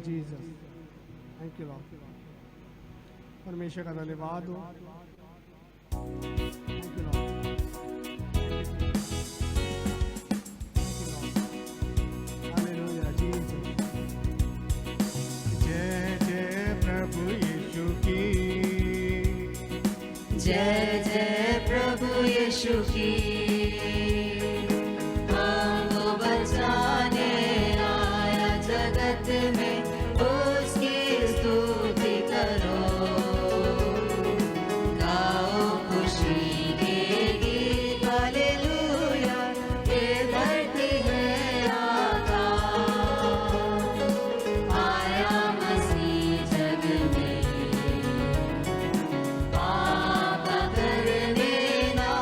Jesus, thank you Lord. परमेश्वर का धन्यवाद हो। Thank you Lord. Hallelujah Jesus. जय जय प्रभु यीशु की, जय जय प्रभु यीशु की। हमको बचाने आया जगत में, उसकी स्तुति करो। गाओ खुशी के गीत, हालेलुया। ये धरती है आकाश, आया मसीह जग में, पाप करने ना।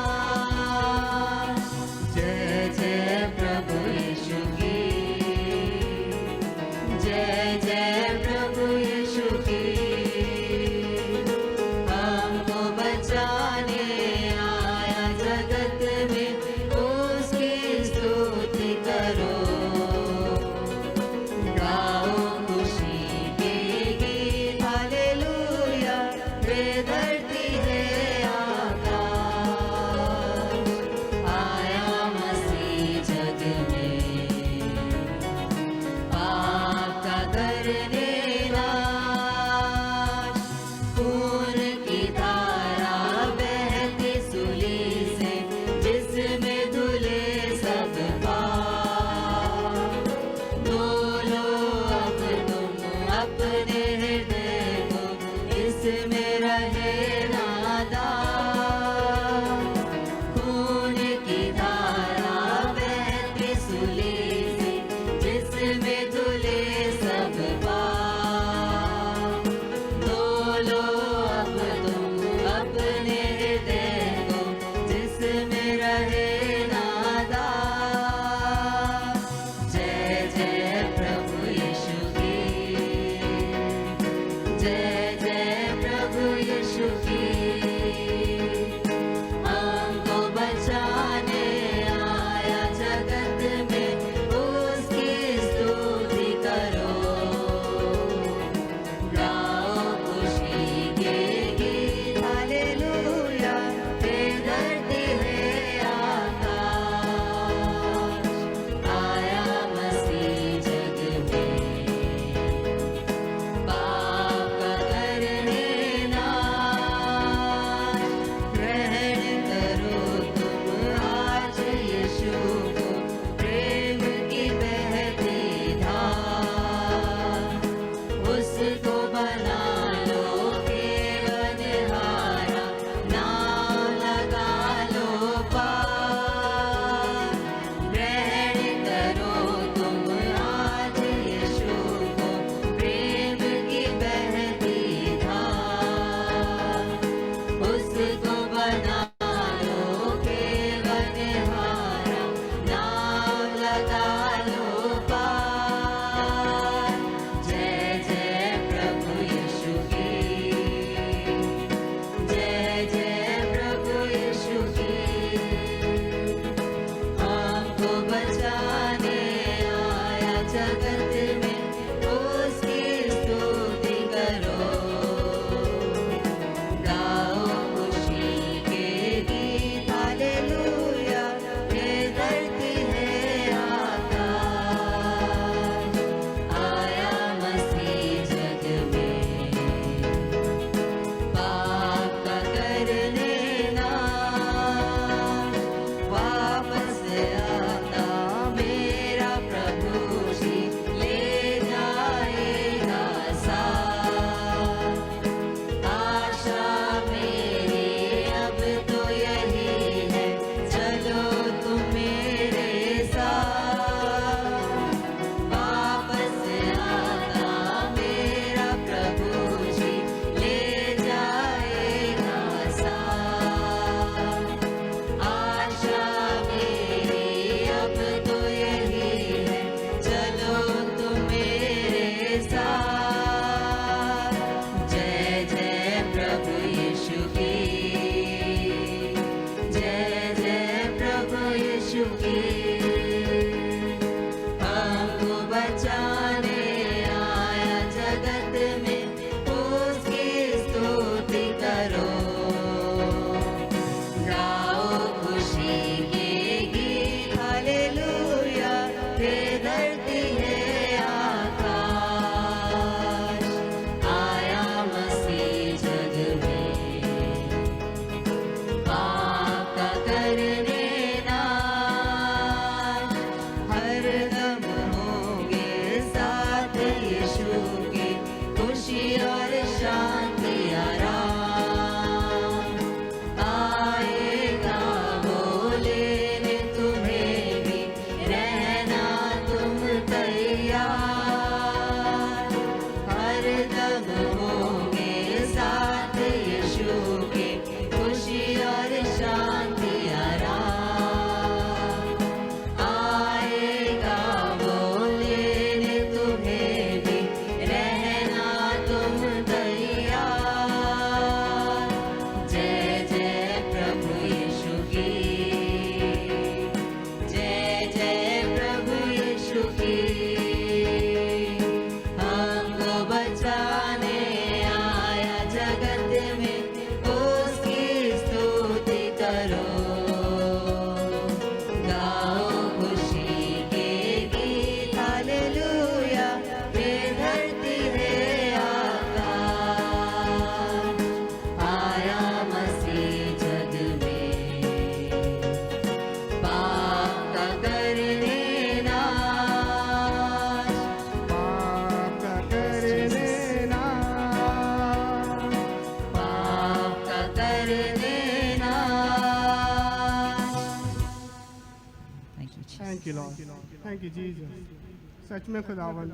Thank you lord, thank you Jesus. सच में खुदावन,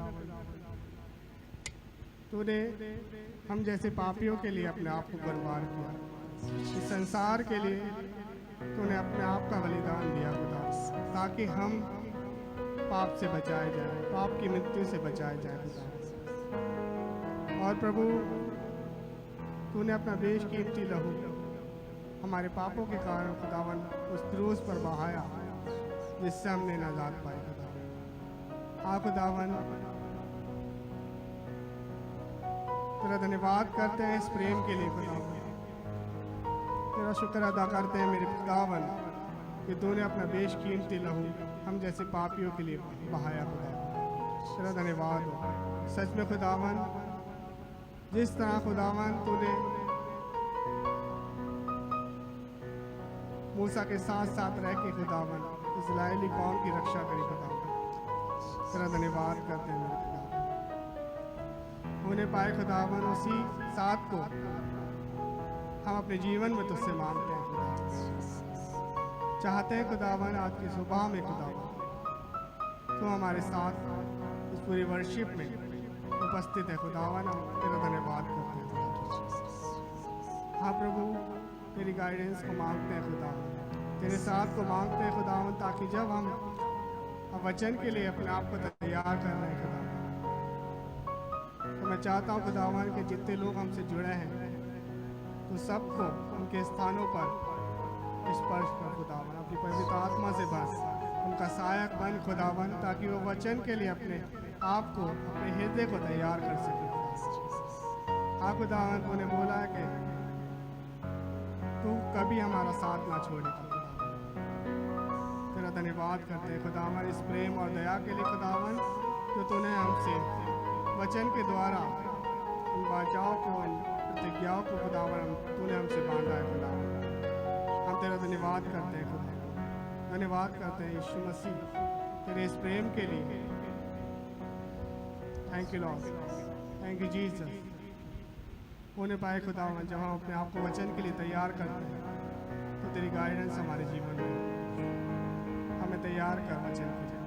तूने हम जैसे पापियों के लिए अपने आप को कुर्बान किया। इस संसार के लिए तूने अपने आप का बलिदान दिया खुदा, ताकि हम पाप से बचाए जाए, पाप की मृत्यु से बचाए जाए खुदा। और प्रभु, तूने अपना बेशकीमती लहू हमारे पापों के कारण खुदावन उस क्रूस पर बहाया, जिससे हमने नजात पाई खुदा। हाँ खुदावन, तेरा धन्यवाद करते हैं इस प्रेम के लिए खुदावन। तेरा शुक्र अदा करते हैं मेरे खुदावन कि तूने अपना बेशकीमती लहू हम जैसे पापियों के लिए बहाया खुदा। तेरा धन्यवाद हो। सच में खुदावन, जिस तरह खुदावन तूने मूसा के साथ साथ रह के खुदावन इस्राएली कौम की रक्षा करी खुदावन, तेरा धन्यवाद करते हैं मेरे खुदावन। होने पाए खुदावन उसी साथ को हम अपने जीवन में तुझसे मांगते हैं खुदा। चाहते हैं खुदावन आज की सुबह में खुदावन तो हमारे साथ इस पूरी वर्शिप में उपस्थित है खुदावन, हम तेरा धन्यवाद करते हैं। हाँ प्रभु, तेरी गाइडेंस को मांगते हैं खुदा, तेरे साथ को मांगते हैं खुदावन, ताकि जब हम वचन के लिए अपने आप को तैयार कर रहे हैं खुदा, तो मैं चाहता हूँ खुदावन कि जितने लोग हमसे जुड़े हैं तो सबको उनके स्थानों पर स्पर्श कर खुदावन, अपनी पवित्र आत्मा से बस उनका सहायक बन खुदावन, ताकि वो वचन के लिए अपने आप को, अपने हृदय को तैयार कर सके। हाँ खुदावन, तूने बोला है कि तू कभी हमारा साथ ना छोड़ेगा। तेरा धन्यवाद करते हैं खुदावन इस प्रेम और दया के लिए खुदावन, जो तूने हमसे वचन के द्वारा उन वाचाओं को, उन प्रतिज्ञाओं को खुदावन तूने हमसे बांधा है खुदावन। हम तेरा धन्यवाद करते हैं खुदा, धन्यवाद करते हैं यीशु मसीह तेरे इस प्रेम के लिए। Thank you lord, thank you Jesus. होने पाए खुदावन जब हम अपने आप को वचन के लिए तैयार करते हैं तो तेरी गाइडेंस हमारे जीवन में हमें तैयार कर वचन के लिए।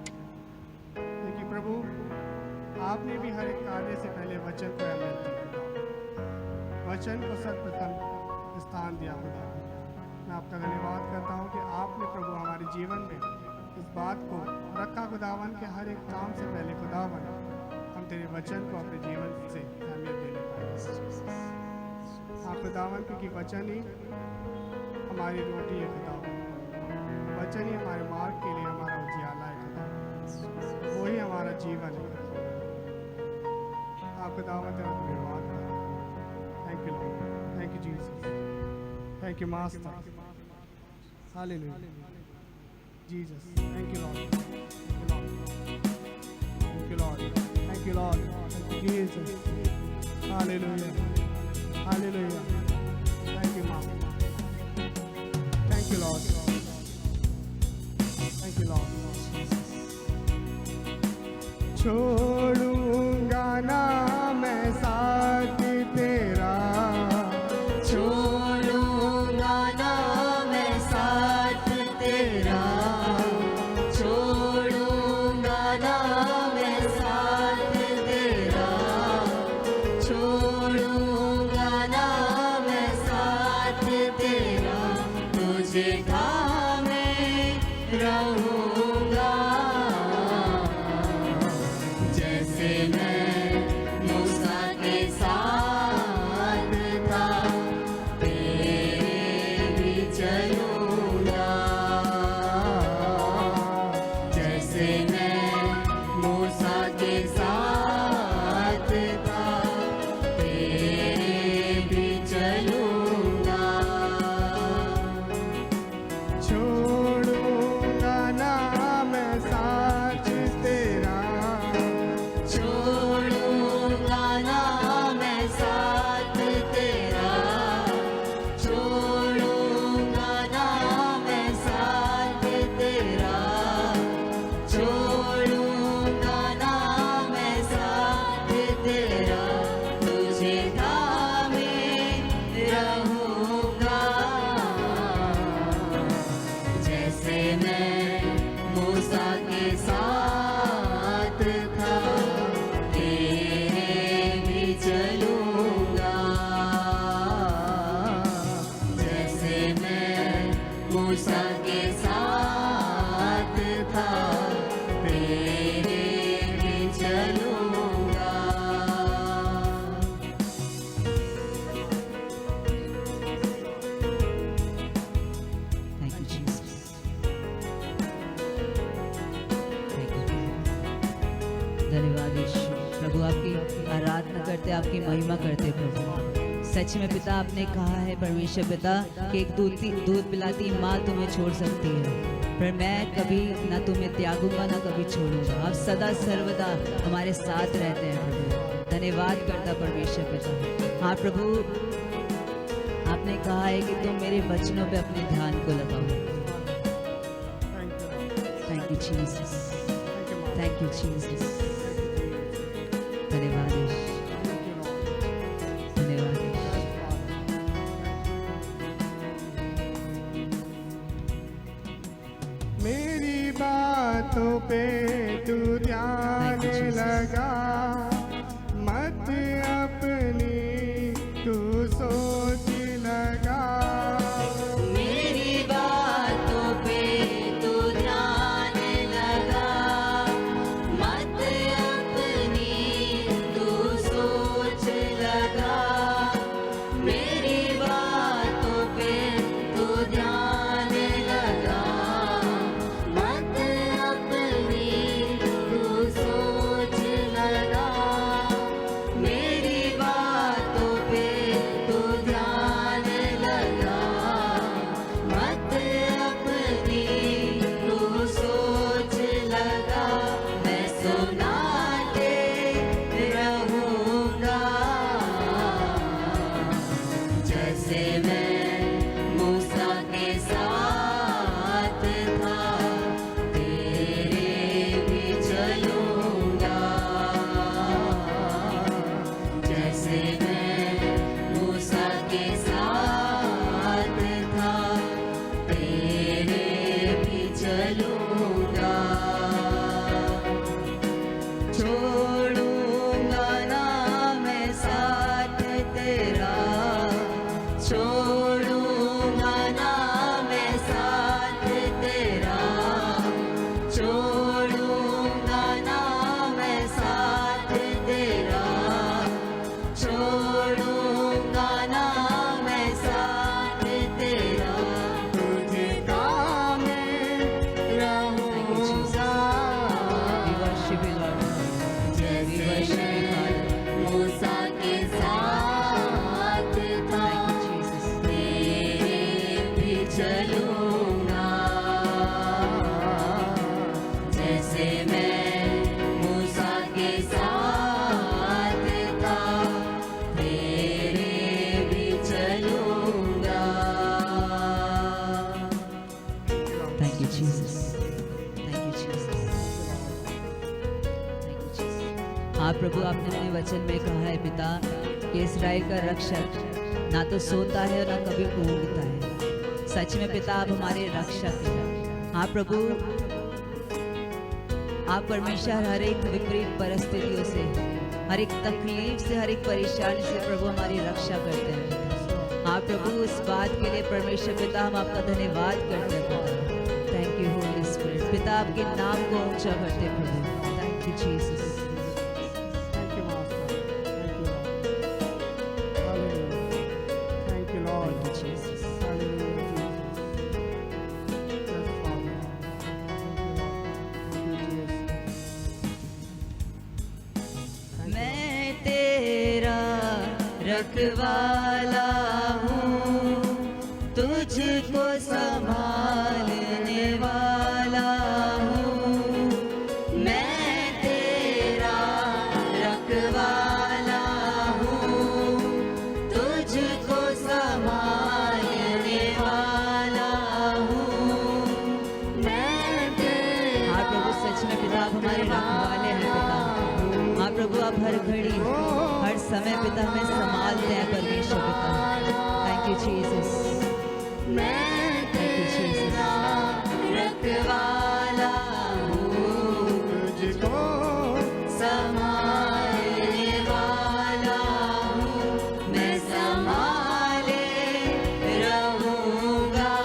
क्योंकि प्रभु, आपने भी हर एक कार्य से पहले वचन को अहमियत दी, वचन को सर्वप्रथम स्थान दिया खुदा। मैं आपका धन्यवाद करता हूँ कि आपने प्रभु हमारे जीवन में इस बात को रखा खुदावन के हर एक काम से पहले खुदावन हम तेरे वचन को अपने जीवन से अहमियत देने पाए। हाँ खुदावन, क्योंकि वचन ही हमारी रोटी है खुदावन, वचन ही हमारे मार्ग के लिए हमारा उजियाला है खुदावन, वो ही हमारा जीवन है। हाँ खुदावन, तेरा धन्यवाद। Thank you lord, thank you Jesus, thank you master, hallelujah Jesus, thank you lord, thank you lord, thank you lord, thank you Jesus, hallelujah, hallelujah, thank you master, thank you lord, thank you Lord. छोड़ूंगा ना मैं साथ तेरा, छोड़ूंगा ना मैं साथ तेरा, छोड़ूंगा ना मैं साथ तेरा, छोड़ूंगा ना मैं साथ तेरा, तुझे थामे रहूंगा, जैसे मैं मूसा के साथ था तेरे भी चलूंगा, जैसे मैं मूसा के साथ था तेरे भी चलूंगा, छोड़ूंगा ना मैं साथ तेरा, छोड़ूंगा ना मैं साथ तेरा, छोड़ूंगा ना मूसा के साथ था, तेरे भी चलूंगा। Thank you Jesus, thank you. धन्यवाद यीशु। प्रभु आपकी आराधना करते, आपकी महिमा करते प्रभु। सच में पिता आपने कहा है परमेश्वर पिता कि एक दूध पिलाती माँ तुम्हें छोड़ सकती है, पर मैं कभी ना तुम्हें त्यागूंगा ना कभी छोड़ूंगा। आप सदा सर्वदा हमारे साथ रहते हैं प्रभु। धन्यवाद करता परमेश्वर पिता। हाँ प्रभु, आपने कहा है कि तुम मेरे वचनों पे अपने ध्यान को लगाओ। Thank you Jesus, thank you Jesus. धन्यवाद यीशु, धन्यवाद यीशु। मेरी बातों पे तू ध्यान Thank you, Jesus. लगा, मत अपनी तू सोच लगा। मेरी बातों पे तू ध्यान लगा, मत अपनी तू सोच लगा। मेरी बातों पे तू ध्यान लगा, मत अपनी तू सोच लगा। मेरी बातों पे तू ध्यान लगा, मत अपनी तू सोच लगा। मैं सुनाते रहूंगा, जैसे मैं मूसा के साथ था, तेरे भी चलूंगा। जैसे मैं मूसा के साथ था, तेरे भी चलूंगा। छोड़ूंगा ना मैं साथ तेरा, छोड़ूंगा ना मैं साथ तेरा, छोड़ूंगा ना मैं साथ तेरा, छोड़ूंगा ना मैं साथ तेरा। तुझे काम रहूंगा, We worship you, Lord. We worship you, Father. मूसा के साथ था, Thank you, Jesus. तेरे भी चलूंगा। जैसे मैं मूसा के साथ था, तेरे भी चलूंगा। Thank you, Jesus. Thank you, Jesus. Thank you, Jesus. हाँ प्रभु, आपने अपने वचन में कहा है पिता कि इस्राएल का रक्षक ना तो सोता है और ना कभी ऊँघता है। सच में पिता आप हमारे रक्षक हैं। हाँ प्रभु, आप परमेश्वर हर एक विपरीत परिस्थितियों से, हर एक तकलीफ से, हर एक परेशानी से प्रभु हमारी रक्षा करते हैं। हाँ प्रभु, इस बात के लिए परमेश्वर पिता हम आपका धन्यवाद करते हैं पिता। Thank you holy spirit. पिता आपके नाम को ऊंचा करते हैं प्रभु। Thank you Jesus. Thank you, Master. Thank you, Lord. Hallelujah. Thank you, Lord. Thank you, Jesus. Hallelujah, Jesus. Yes, Father. Thank you, Lord. Thank you, Jesus. मैं तेरा रखवाला हूँ, तुझको संभालने वाला हूँ। मैं तेरा रखवाला हूँ, तुझको संभालने वाला हूँ। मैं तेरा। हाँ प्रभु, सच में पिता आप हमारे रखवाले हैं पिता। हाँ प्रभु, आप हर घड़ी हर समय पिता हमें संभालते हैं परमेश्वर पिता। Thank you Jesus. मैं तेरा रखवाला हूँ, तुझको संभालने वाला हूँ। मैं संभाले रहूँगा,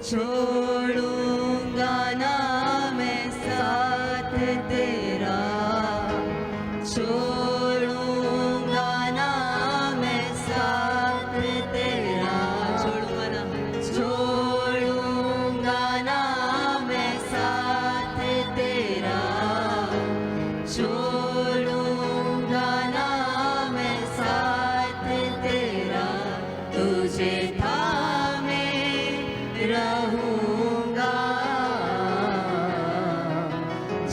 छोड़ूंगा ना मैं साथ तेरा, छोड़ूंगा ना मैं साथ तेरा, छोड़ूंगा ना, छोड़ूंगा ना मैं साथ तेरा, छोड़ूंगा ना मैं साथ तेरा, तुझे थामे रहूंगा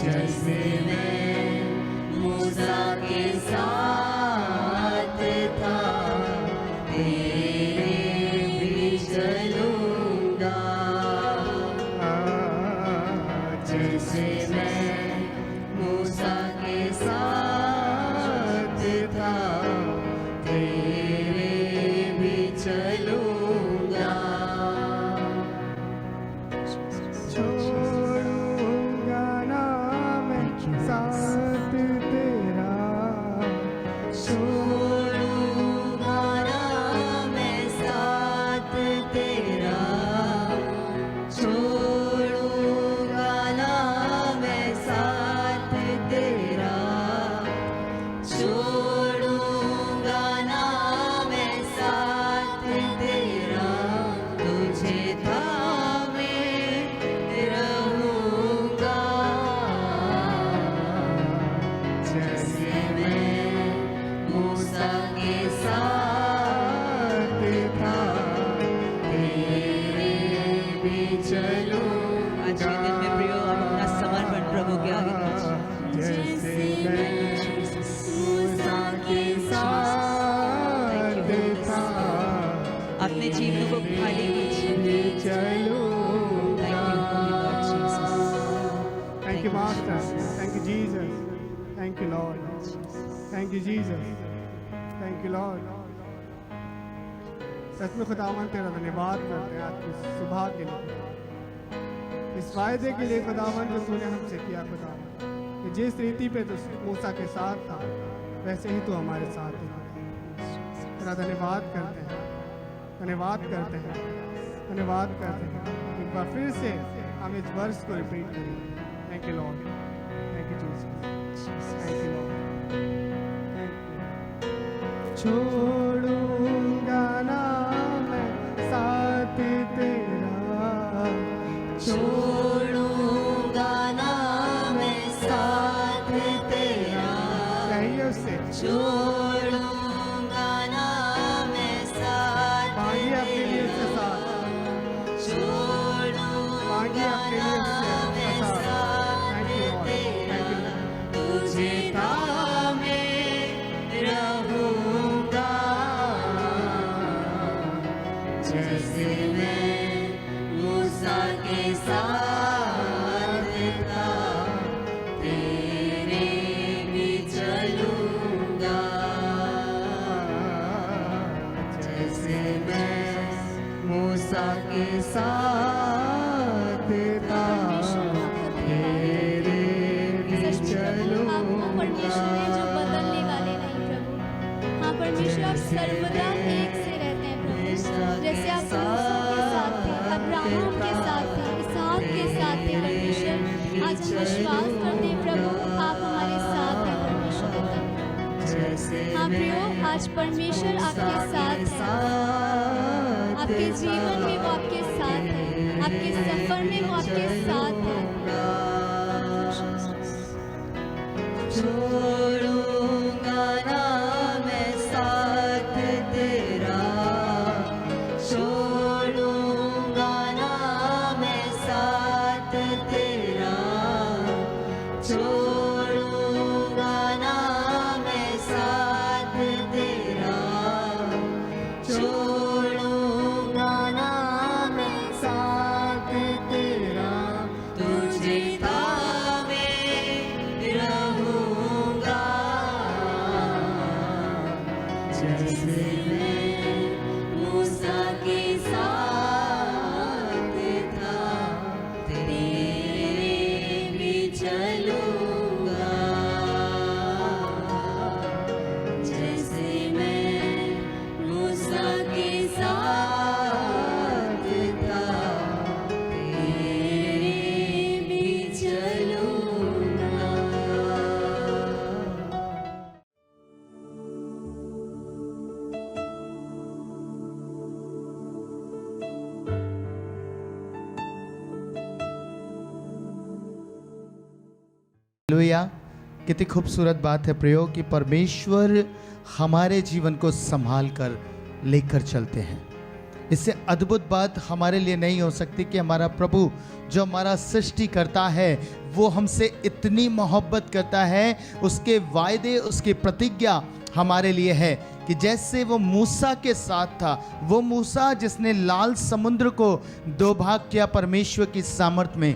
जैसे मैं मूसा के साथ था, तेरे भी चलूंगा जैसे मैं मूसा के साथ था, तेरे भी चलूंगा। छोड़ूंगा ना मैं साथ तेरा, छोड़ूंगा ना मैं साथ तेरा, छोड़ूंगा ना मैं साथ तेरा, छोड़ूंगा ना मैं साथ तेरा, तुझे थामे रहूंगा जैसे मैं मूसा के साथ था, तेरे भी चलूंगा। आज के दिन में प्रियो आप अपना समर्पण प्रभु के आगे कीजिए। जैसे मैं मूसा के साथ था, अपने जीवन को खाली कीजिए। चलूंगा। Thank you, Master. Thank you, Jesus. Thank you, Lord. Thank you, Jesus. Thank you, Lord. सच में खुदावन तेरा धन्यवाद करते हैं आज की सुबह के लिए, इस वायदे के लिए खुदावन जो तूने हमसे किया खुदावन, कि जिस रीति पे तू मूसा के साथ था वैसे ही तू हमारे साथ है। तेरा धन्यवाद करते हैं, धन्यवाद करते हैं, धन्यवाद करते हैं। एक बार फिर से हम इस वर्ष को रिपीट करेंगे। Thank you lord, thank you Jesus, thank you lord, thank you. छोड़ूंगा ना मैं साथ तेरा, छोड़ूंगा ना मैं साथ तेरा, कहिए उससे छोड़ूंगा ना मैं साथ मांगिए अपने लिए उससे साथ, मांगिए छोड़ूंगा अपने ना लिए उससे मैं साथ। साथ thank you lord, thank you तेरा, लॉर्ड। तुझे थामे रहूंगा जैसे मैं मूसा के साथ था, तेरे भी चलूंगा जैसे मैं मूसा के साथ था, तेरे भी आपको परमेश्वर है जो बदलने वाले नहीं प्रभु। हाँ परमेश्वर आप सर्वदा एक से रहते हैं प्रभु। जैसे आप मूसा के साथ थे, अब्राहम के साथ थे, इसहाक के साथ थे परमेश्वर, आज हम विश्वास करते हैं प्रभु आप हमारे साथ हैं परमेश्वर पिता। हाँ प्रियो, आज परमेश्वर आपके साथ है, आपके जीवन में वो आपके साथ है, आपके सफर में वो आपके साथ है। छोड़ूंगा ना मैं साथ तेरा, छोड़ूंगा ना मैं साथ तेरा, छोड़ूंगा ना मैं साथ तेरा, छोड़ूंगा ना मैं साथ तेरा, तुझे थामे रहूंगा हालेलुया। कितनी खूबसूरत बात है प्रियो कि परमेश्वर हमारे जीवन को संभाल कर लेकर चलते हैं। इससे अद्भुत बात हमारे लिए नहीं हो सकती कि हमारा प्रभु जो हमारा सृष्टि करता है वो हमसे इतनी मोहब्बत करता है, उसके वायदे, उसकी प्रतिज्ञा हमारे लिए है कि जैसे वो मूसा के साथ था, वो मूसा जिसने लाल समुद्र को दो भाग किया परमेश्वर की सामर्थ में,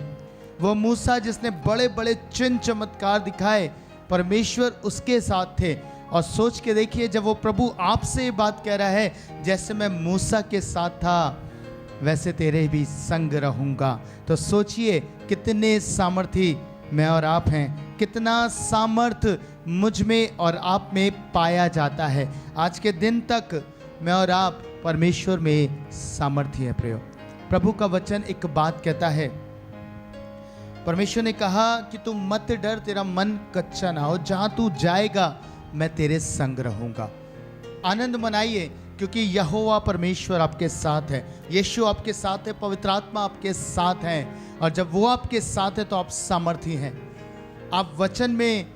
वो मूसा जिसने बड़े बड़े चिन्ह चमत्कार दिखाए, परमेश्वर उसके साथ थे। और सोच के देखिए, जब वो प्रभु आपसे ये बात कह रहा है, जैसे मैं मूसा के साथ था वैसे तेरे भी संग रहूंगा, तो सोचिए कितने सामर्थी मैं और आप हैं, कितना सामर्थ मुझ में और आप में पाया जाता है। आज के दिन तक मैं और आप परमेश्वर में सामर्थ्य है प्रियो। प्रभु का वचन एक बात कहता है, परमेश्वर ने कहा कि तू मत डर, तेरा मन कच्चा ना हो, जहां तू जाएगा मैं तेरे संग रहूंगा। आनंद मनाइए क्योंकि यहोवा परमेश्वर आपके साथ है, यीशु आपके साथ है, पवित्र आत्मा आपके साथ है। और जब वो आपके साथ है तो आप सामर्थी हैं, आप वचन में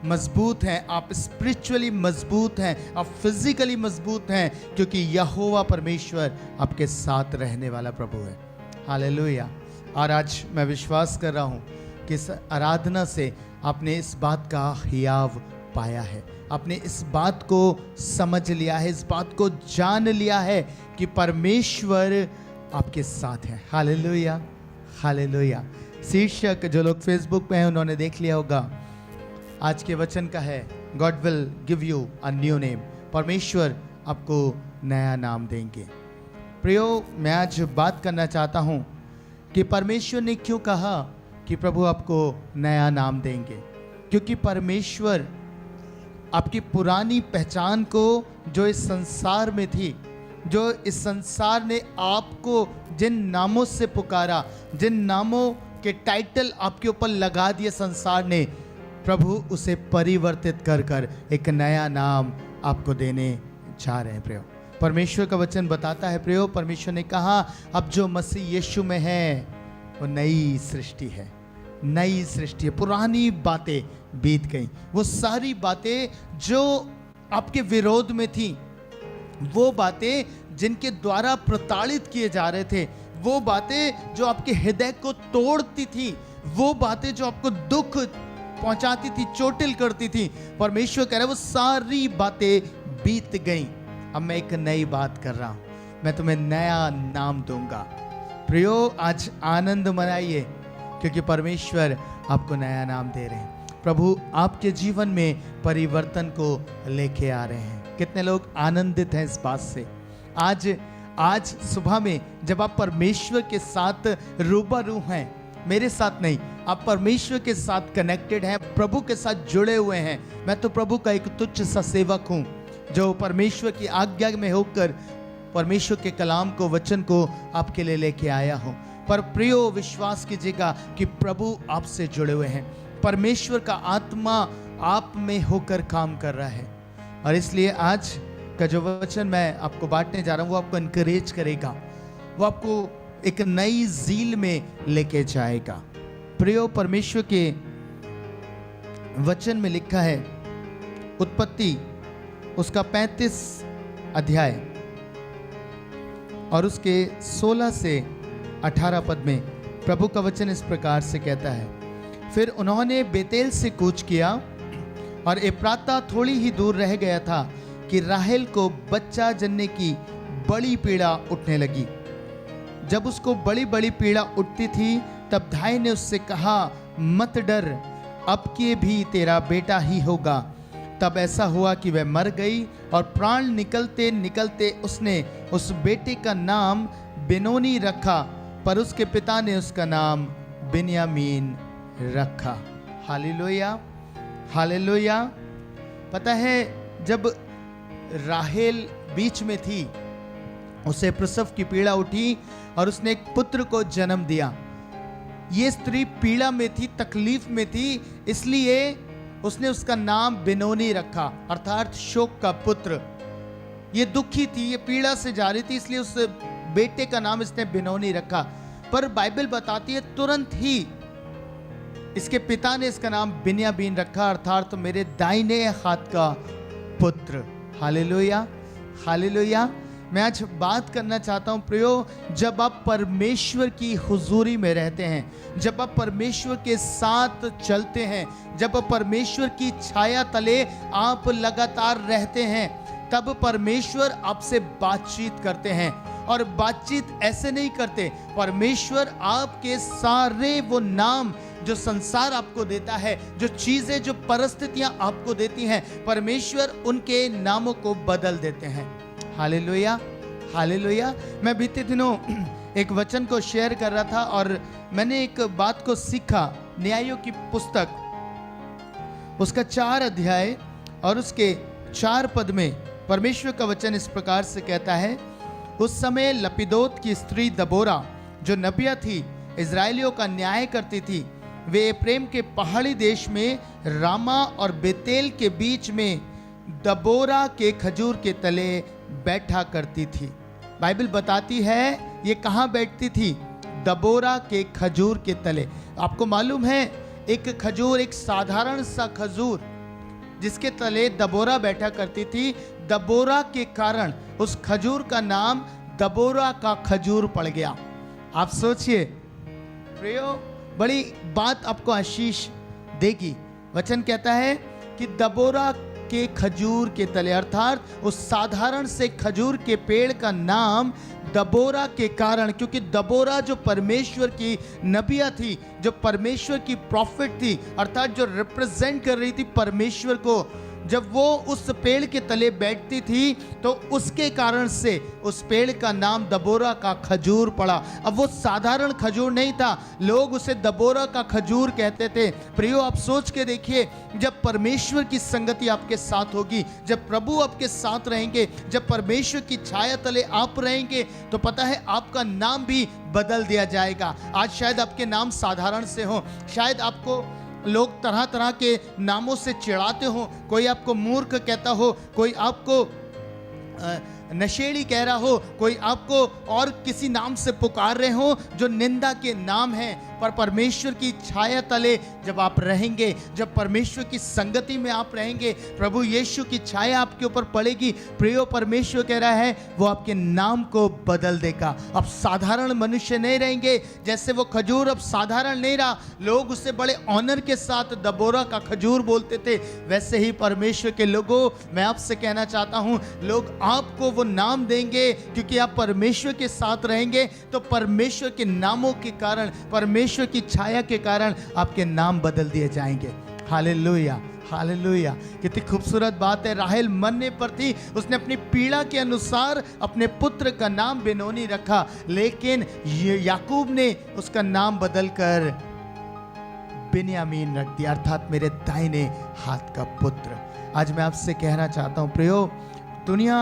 मजबूत हैं, आप स्पिरिचुअली मजबूत हैं, आप फिजिकली मजबूत हैं, क्योंकि यहोवा परमेश्वर आपके साथ रहने वाला प्रभु है। हालेलुया। और आज मैं विश्वास कर रहा हूँ कि इस आराधना से आपने इस बात का हियाव पाया है, आपने इस बात को समझ लिया है, इस बात को जान लिया है कि परमेश्वर आपके साथ है। Hallelujah, hallelujah. शीर्षक जो लोग फेसबुक पे हैं उन्होंने देख लिया होगा, आज के वचन का है God will give you a new name, परमेश्वर आपको नया नाम देंगे। प्रियो, मैं आज बात करना चाहता हूँ कि परमेश्वर ने क्यों कहा कि प्रभु आपको नया नाम देंगे, क्योंकि परमेश्वर आपकी पुरानी पहचान को जो इस संसार में थी, जो इस संसार ने आपको जिन नामों से पुकारा, जिन नामों के टाइटल आपके ऊपर लगा दिए संसार ने, प्रभु उसे परिवर्तित कर कर एक नया नाम आपको देने जा रहे हैं प्रियो। परमेश्वर का वचन बताता है प्रियो, परमेश्वर ने कहा अब जो मसीह यीशु में है वो नई सृष्टि है, नई सृष्टि है, पुरानी बातें बीत गई। वो सारी बातें जो आपके विरोध में थी, वो बातें जिनके द्वारा प्रताड़ित किए जा रहे थे, वो बातें जो आपके हृदय को तोड़ती थी, वो बातें जो आपको दुख पहुंचाती थी, चोटिल करती थी, परमेश्वर कह रहा है वो सारी बातें बीत गई। अब मैं एक नई बात कर रहा हूं, मैं तुम्हें नया नाम दूंगा। प्रियो, आज आनंद मनाइए क्योंकि परमेश्वर आपको नया नाम दे रहे हैं। प्रभु आपके जीवन में परिवर्तन को लेके आ रहे हैं। कितने लोग आनंदित हैं इस बात से? आज सुबह में जब आप परमेश्वर के साथ रूबरू हैं, मेरे साथ नहीं, आप परमेश्वर के साथ कनेक्टेड हैं, प्रभु के साथ जुड़े हुए हैं। मैं तो प्रभु का एक तुच्छ सा सेवक हूं जो परमेश्वर की आज्ञा में होकर परमेश्वर के कलाम को, वचन को आपके लिए लेके आया हूं। पर प्रियो, विश्वास कीजिएगा कि प्रभु आपसे जुड़े हुए हैं, परमेश्वर का आत्मा आप में होकर काम कर रहा है। और इसलिए आज का जो वचन मैं आपको बांटने जा रहा हूं वो आपको इनकरेज करेगा, वो आपको एक नई ज़ील में लेके जाएगा। प्रियो, परमेश्वर के वचन में लिखा है, उत्पत्ति उसका 35 अध्याय और उसके 16 से 18 पद में प्रभु का वचन इस प्रकार से कहता है, फिर उन्होंने बेतेल से कूच किया और एप्राता थोड़ी ही दूर रह गया था कि राहेल को बच्चा जनने की बड़ी पीड़ा उठने लगी। जब उसको बड़ी बड़ी पीड़ा उठती थी तब धाई ने उससे कहा, मत डर, अब के भी तेरा बेटा ही होगा। तब ऐसा हुआ कि वह मर गई और प्राण निकलते निकलते उसने उस बेटे का नाम बेनोनी रखा, पर उसके पिता ने उसका नाम बिन्यामीन रखा। Hallelujah, hallelujah. पता है, जब राहेल बीच में थी, उसे प्रसव की पीड़ा उठी और उसने एक पुत्र को जन्म दिया। ये स्त्री पीड़ा में थी, तकलीफ में थी, इसलिए उसने उसका नाम बेनोनी रखा, अर्थात शोक का पुत्र। ये दुखी थी, ये पीड़ा से जा रही थी, इसलिए उस बेटे का नाम इसने बेनोनी रखा। पर बाइबल बताती है तुरंत ही इसके पिता ने इसका नाम बिन्यामीन रखा, अर्थात मेरे दाहिने हाथ का पुत्र। Hallelujah, hallelujah. मैं आज बात करना चाहता हूँ प्रियो, जब आप परमेश्वर की हुजूरी में रहते हैं, जब आप परमेश्वर के साथ चलते हैं, जब आप परमेश्वर की छाया तले आप लगातार रहते हैं, तब परमेश्वर आपसे बातचीत करते हैं। और बातचीत ऐसे नहीं करते, परमेश्वर आपके सारे वो नाम जो संसार आपको देता है, जो चीज़ें, जो परिस्थितियां आपको देती हैं, परमेश्वर उनके नामों को बदल देते हैं। Hallelujah, hallelujah. मैं बीते दिनों एक वचन को शेयर कर रहा था और मैंने एक बात को सीखा। न्यायों की पुस्तक उसका 4 अध्याय और उसके 4 पद में परमेश्वर का वचन इस प्रकार से कहता है, उस समय लपिदोत की स्त्री दबोरा जो नबिया थी, इजराइलियों का न्याय करती थी। वे एप्रेम के पहाड़ी देश में रामा और बेतेल के बीच में दबोरा के खजूर के तले बैठा करती थी। बाइबल बताती है ये कहाँ बैठती थी? दबोरा के खजूर के तले। आपको मालूम है, एक खजूर, एक साधारण सा खजूर जिसके तले दबोरा बैठा करती थी, दबोरा के कारण उस खजूर का नाम दबोरा का खजूर पड़ गया। आप सोचिए प्रियो, बड़ी बात आपको आशीष देगी। वचन कहता है कि दबोरा के खजूर के तले, अर्थात उस साधारण से खजूर के पेड़ का नाम दबोरा के कारण, क्योंकि दबोरा जो परमेश्वर की नबिया थी, जो परमेश्वर की प्रॉफिट थी, अर्थात जो रिप्रेजेंट कर रही थी परमेश्वर को, जब वो उस पेड़ के तले बैठती थी तो उसके कारण से उस पेड़ का नाम दबोरा का खजूर पड़ा। अब वो साधारण खजूर नहीं था, लोग उसे दबोरा का खजूर कहते थे। प्रियो, आप सोच के देखिए, जब परमेश्वर की संगति आपके साथ होगी, जब प्रभु आपके साथ रहेंगे, जब परमेश्वर की छाया तले आप रहेंगे, तो पता है आपका नाम भी बदल दिया जाएगा। आज शायद आपके नाम साधारण से हो, शायद आपको लोग तरह तरह के नामों से चिढ़ाते हो, कोई आपको मूर्ख कहता हो, कोई आपको नशेड़ी कह रहा हो, कोई आपको और किसी नाम से पुकार रहे हो जो निंदा के नाम हैं। पर परमेश्वर की छाया तले जब आप रहेंगे, जब परमेश्वर की संगति में आप रहेंगे, प्रभु यीशु की छाया आपके ऊपर पड़ेगी, प्रियो, परमेश्वर कह रहा है वो आपके नाम को बदल देगा। अब साधारण मनुष्य नहीं रहेंगे, जैसे वो खजूर अब साधारण नहीं रहा, लोग उसे बड़े ऑनर के साथ दबोरा का खजूर बोलते थे, वैसे ही परमेश्वर के लोगों, मैं आपसे कहना चाहता हूं, लोग आपको वो नाम देंगे क्योंकि आप परमेश्वर के साथ रहेंगे। तो परमेश्वर के नामों के कारण, परमेश्वर की छाया के कारण आपके नाम बदल दिए जाएंगे। Hallelujah, hallelujah. कितनी खूबसूरत बात है। राहेल मरने पर थी, उसने अपनी पीड़ा के अनुसार अपने पुत्र का नाम बेनोनी रखा, लेकिन याकूब ने उसका नाम बदलकर बिन्यामीन रख दिया, अर्थात मेरे दाहिने हाथ का पुत्र। आज मैं आपसे कहना चाहता हूं प्रियो, दुनिया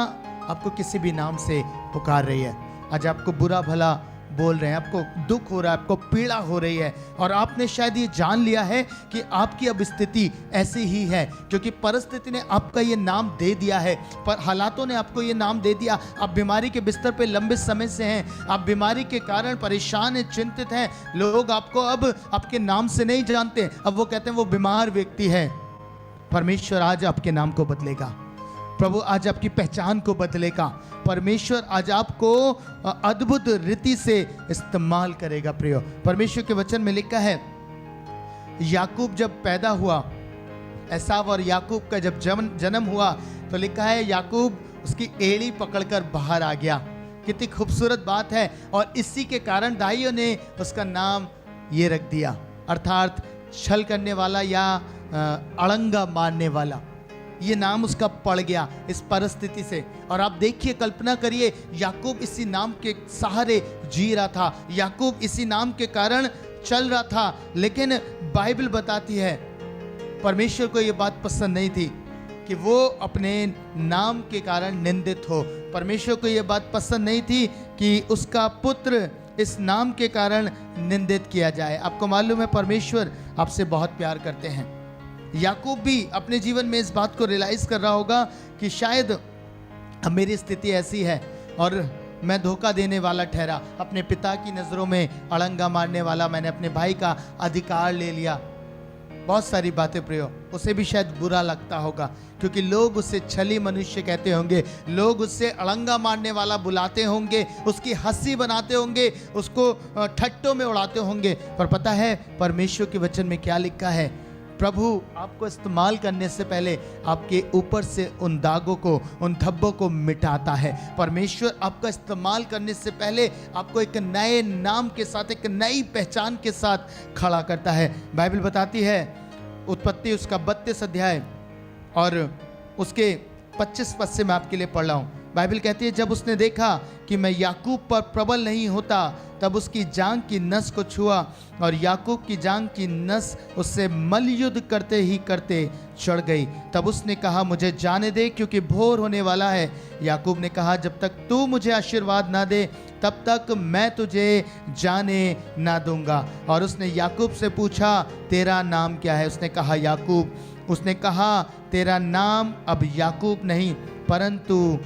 आपको किसी भी नाम से पुकार रही है, आज आपको बुरा भला बोल रहे हैं, आपको दुख हो रहा है, आपको पीड़ा हो रही है, और आपने शायद ये जान लिया है कि आपकी अब स्थिति ऐसी ही है, क्योंकि परिस्थिति ने आपका ये नाम दे दिया है, पर हालातों ने आपको ये नाम दे दिया। आप बीमारी के बिस्तर पे लंबे समय से हैं, आप बीमारी के कारण परेशान हैं, चिंतित हैं, लोग आपको अब आपके नाम से नहीं जानते, अब वो कहते हैं वो बीमार व्यक्ति है। परमेश्वर आज आपके नाम को बदलेगा, प्रभु आज आपकी पहचान को बदलेगा, परमेश्वर आज आपको अद्भुत रीति से इस्तेमाल करेगा। प्रियो, परमेश्वर के वचन में लिखा है, याकूब जब पैदा हुआ, एसाव और याकूब का जब जन्म हुआ, तो लिखा है याकूब उसकी एड़ी पकड़कर बाहर आ गया। कितनी खूबसूरत बात है। और इसी के कारण दाइयों ने उसका नाम ये रख दिया, अर्थात छल करने वाला या अड़ंगा मारने वाला, ये नाम उसका पड़ गया इस परिस्थिति से। और आप देखिए, कल्पना करिए, याकूब इसी नाम के सहारे जी रहा था, याकूब इसी नाम के कारण चल रहा था, लेकिन बाइबल बताती है परमेश्वर को ये बात पसंद नहीं थी कि वो अपने नाम के कारण निंदित हो। परमेश्वर को ये बात पसंद नहीं थी कि उसका पुत्र इस नाम के कारण निंदित किया जाए। आपको मालूम है परमेश्वर आपसे बहुत प्यार करते हैं। याकूब भी अपने जीवन में इस बात को रियलाइज कर रहा होगा कि शायद अब मेरी स्थिति ऐसी है और मैं धोखा देने वाला ठहरा, अपने पिता की नज़रों में अड़ंगा मारने वाला, मैंने अपने भाई का अधिकार ले लिया। बहुत सारी बातें प्रियो, उसे भी शायद बुरा लगता होगा, क्योंकि लोग उसे छली मनुष्य कहते होंगे, लोग उससे अड़ंगा मारने वाला बुलाते होंगे, उसकी हंसी बनाते होंगे, उसको ठट्टों में उड़ाते होंगे। पर पता है परमेश्वर के वचन में क्या लिखा है? प्रभु आपको इस्तेमाल करने से पहले आपके ऊपर से उन दागों को, उन धब्बों को मिटाता है। परमेश्वर आपका इस्तेमाल करने से पहले आपको एक नए नाम के साथ, एक नई पहचान के साथ खड़ा करता है। बाइबल बताती है, उत्पत्ति उसका 32 अध्याय और उसके 25 पद से मैं आपके लिए पढ़ रहा हूँ। बाइबल कहती है, जब उसने देखा कि मैं याकूब पर प्रबल नहीं होता, तब उसकी जांघ की नस को छुआ और याकूब की जांघ की नस उससे मल्लयुद्ध करते ही करते चढ़ गई। तब उसने कहा, मुझे जाने दे, क्योंकि भोर होने वाला है। याकूब ने कहा, जब तक तू मुझे आशीर्वाद ना दे तब तक मैं तुझे जाने ना दूंगा। और उसने याकूब से पूछा, तेरा नाम क्या है? उसने कहा, याकूब। उसने कहा, तेरा नाम अब याकूब नहीं परंतु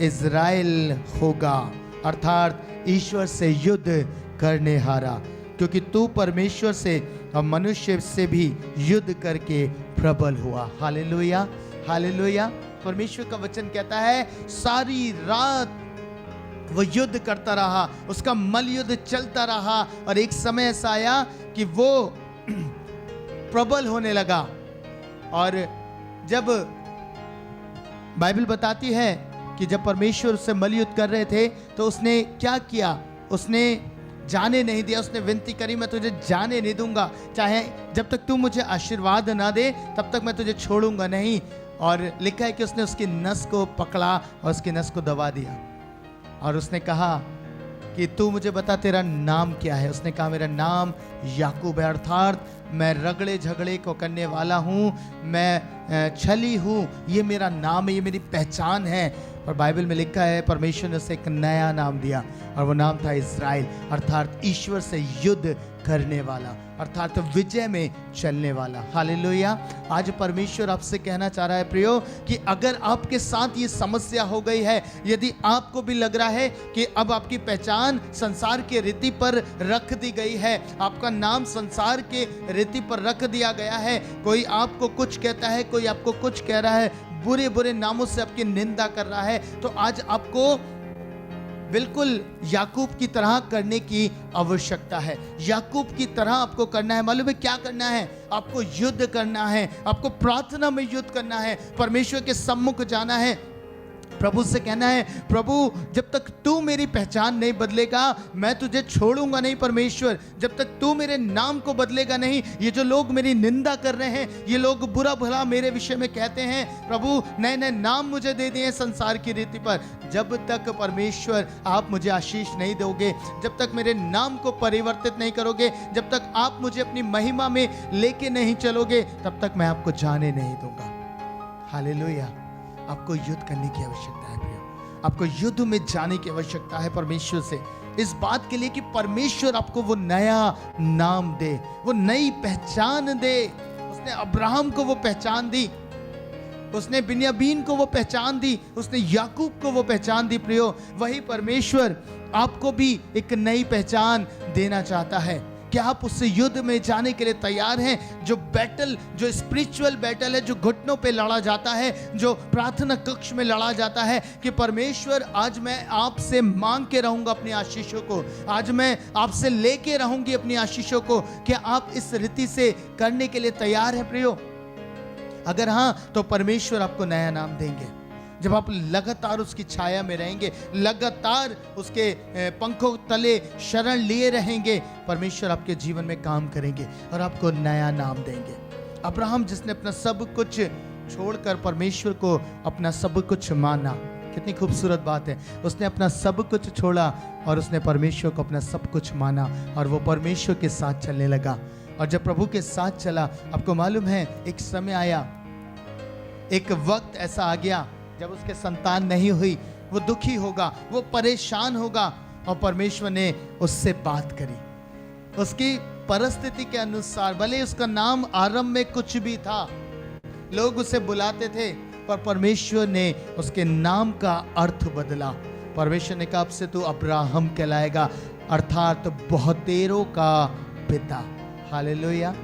इज़राइल होगा, अर्थात ईश्वर से युद्ध करने हारा, क्योंकि तू परमेश्वर से और मनुष्य से भी युद्ध करके प्रबल हुआ। Hallelujah, hallelujah. परमेश्वर का वचन कहता है, सारी रात वो युद्ध करता रहा, उसका मल्लयुद्ध चलता रहा, और एक समय ऐसा आया कि वो प्रबल होने लगा। और जब बाइबल बताती है कि जब परमेश्वर उससे मल्लयुद्ध कर रहे थे तो उसने क्या किया? उसने जाने नहीं दिया। उसने विनती करी, मैं तुझे जाने नहीं दूंगा, चाहे जब तक तू मुझे आशीर्वाद ना दे तब तक मैं तुझे छोड़ूंगा नहीं। और लिखा है कि उसने उसकी नस को पकड़ा और उसकी नस को दबा दिया और उसने कहा कि तू मुझे बता, तेरा नाम क्या है? उसने कहा, मेरा नाम याकूब है, अर्थात मैं रगड़े झगड़े को करने वाला हूँ, मैं छली हूँ, ये मेरा नाम है, ये मेरी पहचान है। और बाइबल में लिखा है, परमेश्वर ने उसे एक नया नाम दिया और वो नाम था इज़राइल, अर्थात ईश्वर से युद्ध करने वाला, अर्थात विजय में चलने वाला। हालेलुया। आज परमेश्वर आपसे कहना चाह रहा है प्रियो, कि अगर आपके साथ ये समस्या हो गई है, यदि आपको भी लग रहा है कि अब आपकी पहचान संसार के रीति पर रख दी गई है, आपका नाम संसार के रीति पर रख दिया गया है, कोई आपको कुछ कहता है, कोई आपको कुछ कह रहा है, बुरे बुरे नामों से आपकी निंदा कर रहा है, तो आज आपको बिल्कुल याकूब की तरह करने की आवश्यकता है। याकूब की तरह आपको करना है। मालूम है क्या करना है? आपको युद्ध करना है, आपको प्रार्थना में युद्ध करना है, परमेश्वर के सम्मुख जाना है, प्रभु से कहना है, प्रभु जब तक तू मेरी पहचान नहीं बदलेगा मैं तुझे छोड़ूंगा नहीं। परमेश्वर जब तक तू मेरे नाम को बदलेगा नहीं, ये जो लोग मेरी निंदा कर रहे हैं, ये लोग बुरा भला मेरे विषय में कहते हैं, प्रभु नए नए नाम मुझे दे दिए संसार की रीति पर, जब तक परमेश्वर आप मुझे आशीष नहीं दोगे, जब तक मेरे नाम को परिवर्तित नहीं करोगे, जब तक आप मुझे अपनी महिमा में लेके नहीं चलोगे, तब तक मैं आपको जाने नहीं दूंगा। हालेलुया। आपको युद्ध करने की आवश्यकता है प्रिय, आपको युद्ध में जाने की आवश्यकता है परमेश्वर से, इस बात के लिए कि परमेश्वर आपको वो नया नाम दे, वो नई पहचान दे। उसने अब्राहम को वो पहचान दी, उसने बिन्यामीन को वो पहचान दी, उसने याकूब को वो पहचान दी। प्रियो वही परमेश्वर आपको भी एक नई पहचान देना चाहता है। क्या आप उससे युद्ध में जाने के लिए तैयार हैं? जो बैटल, जो स्पिरिचुअल बैटल है, जो घुटनों पे लड़ा जाता है, जो प्रार्थना कक्ष में लड़ा जाता है, कि परमेश्वर आज मैं आपसे मांग के रहूंगा अपनी आशीषों को, आज मैं आपसे लेके रहूंगी अपनी आशीषों को। क्या आप इस रीति से करने के लिए तैयार है प्रियो? अगर हाँ, तो परमेश्वर आपको नया नाम देंगे। जब आप लगातार उसकी छाया में रहेंगे, लगातार उसके पंखों तले शरण लिए रहेंगे, परमेश्वर आपके जीवन में काम करेंगे और आपको नया नाम देंगे। अब्राहम जिसने अपना सब कुछ छोड़कर परमेश्वर को अपना सब कुछ माना, कितनी खूबसूरत बात है। उसने अपना सब कुछ छोड़ा और उसने परमेश्वर को अपना सब कुछ माना और वो परमेश्वर के साथ चलने लगा। और जब प्रभु के साथ चला, आपको मालूम है एक समय आया, एक वक्त ऐसा आ गया जब उसके संतान नहीं हुई, वो दुखी होगा, वो परेशान होगा, और परमेश्वर ने उससे बात करी उसकी परिस्थिति के अनुसार। भले उसका नाम आरंभ में कुछ भी था, लोग उसे बुलाते थे, पर परमेश्वर ने उसके नाम का अर्थ बदला। परमेश्वर ने कहा, अब से तू अब्राहम कहलाएगा, अर्थात बहुतेरों का पिता। हालेलुया।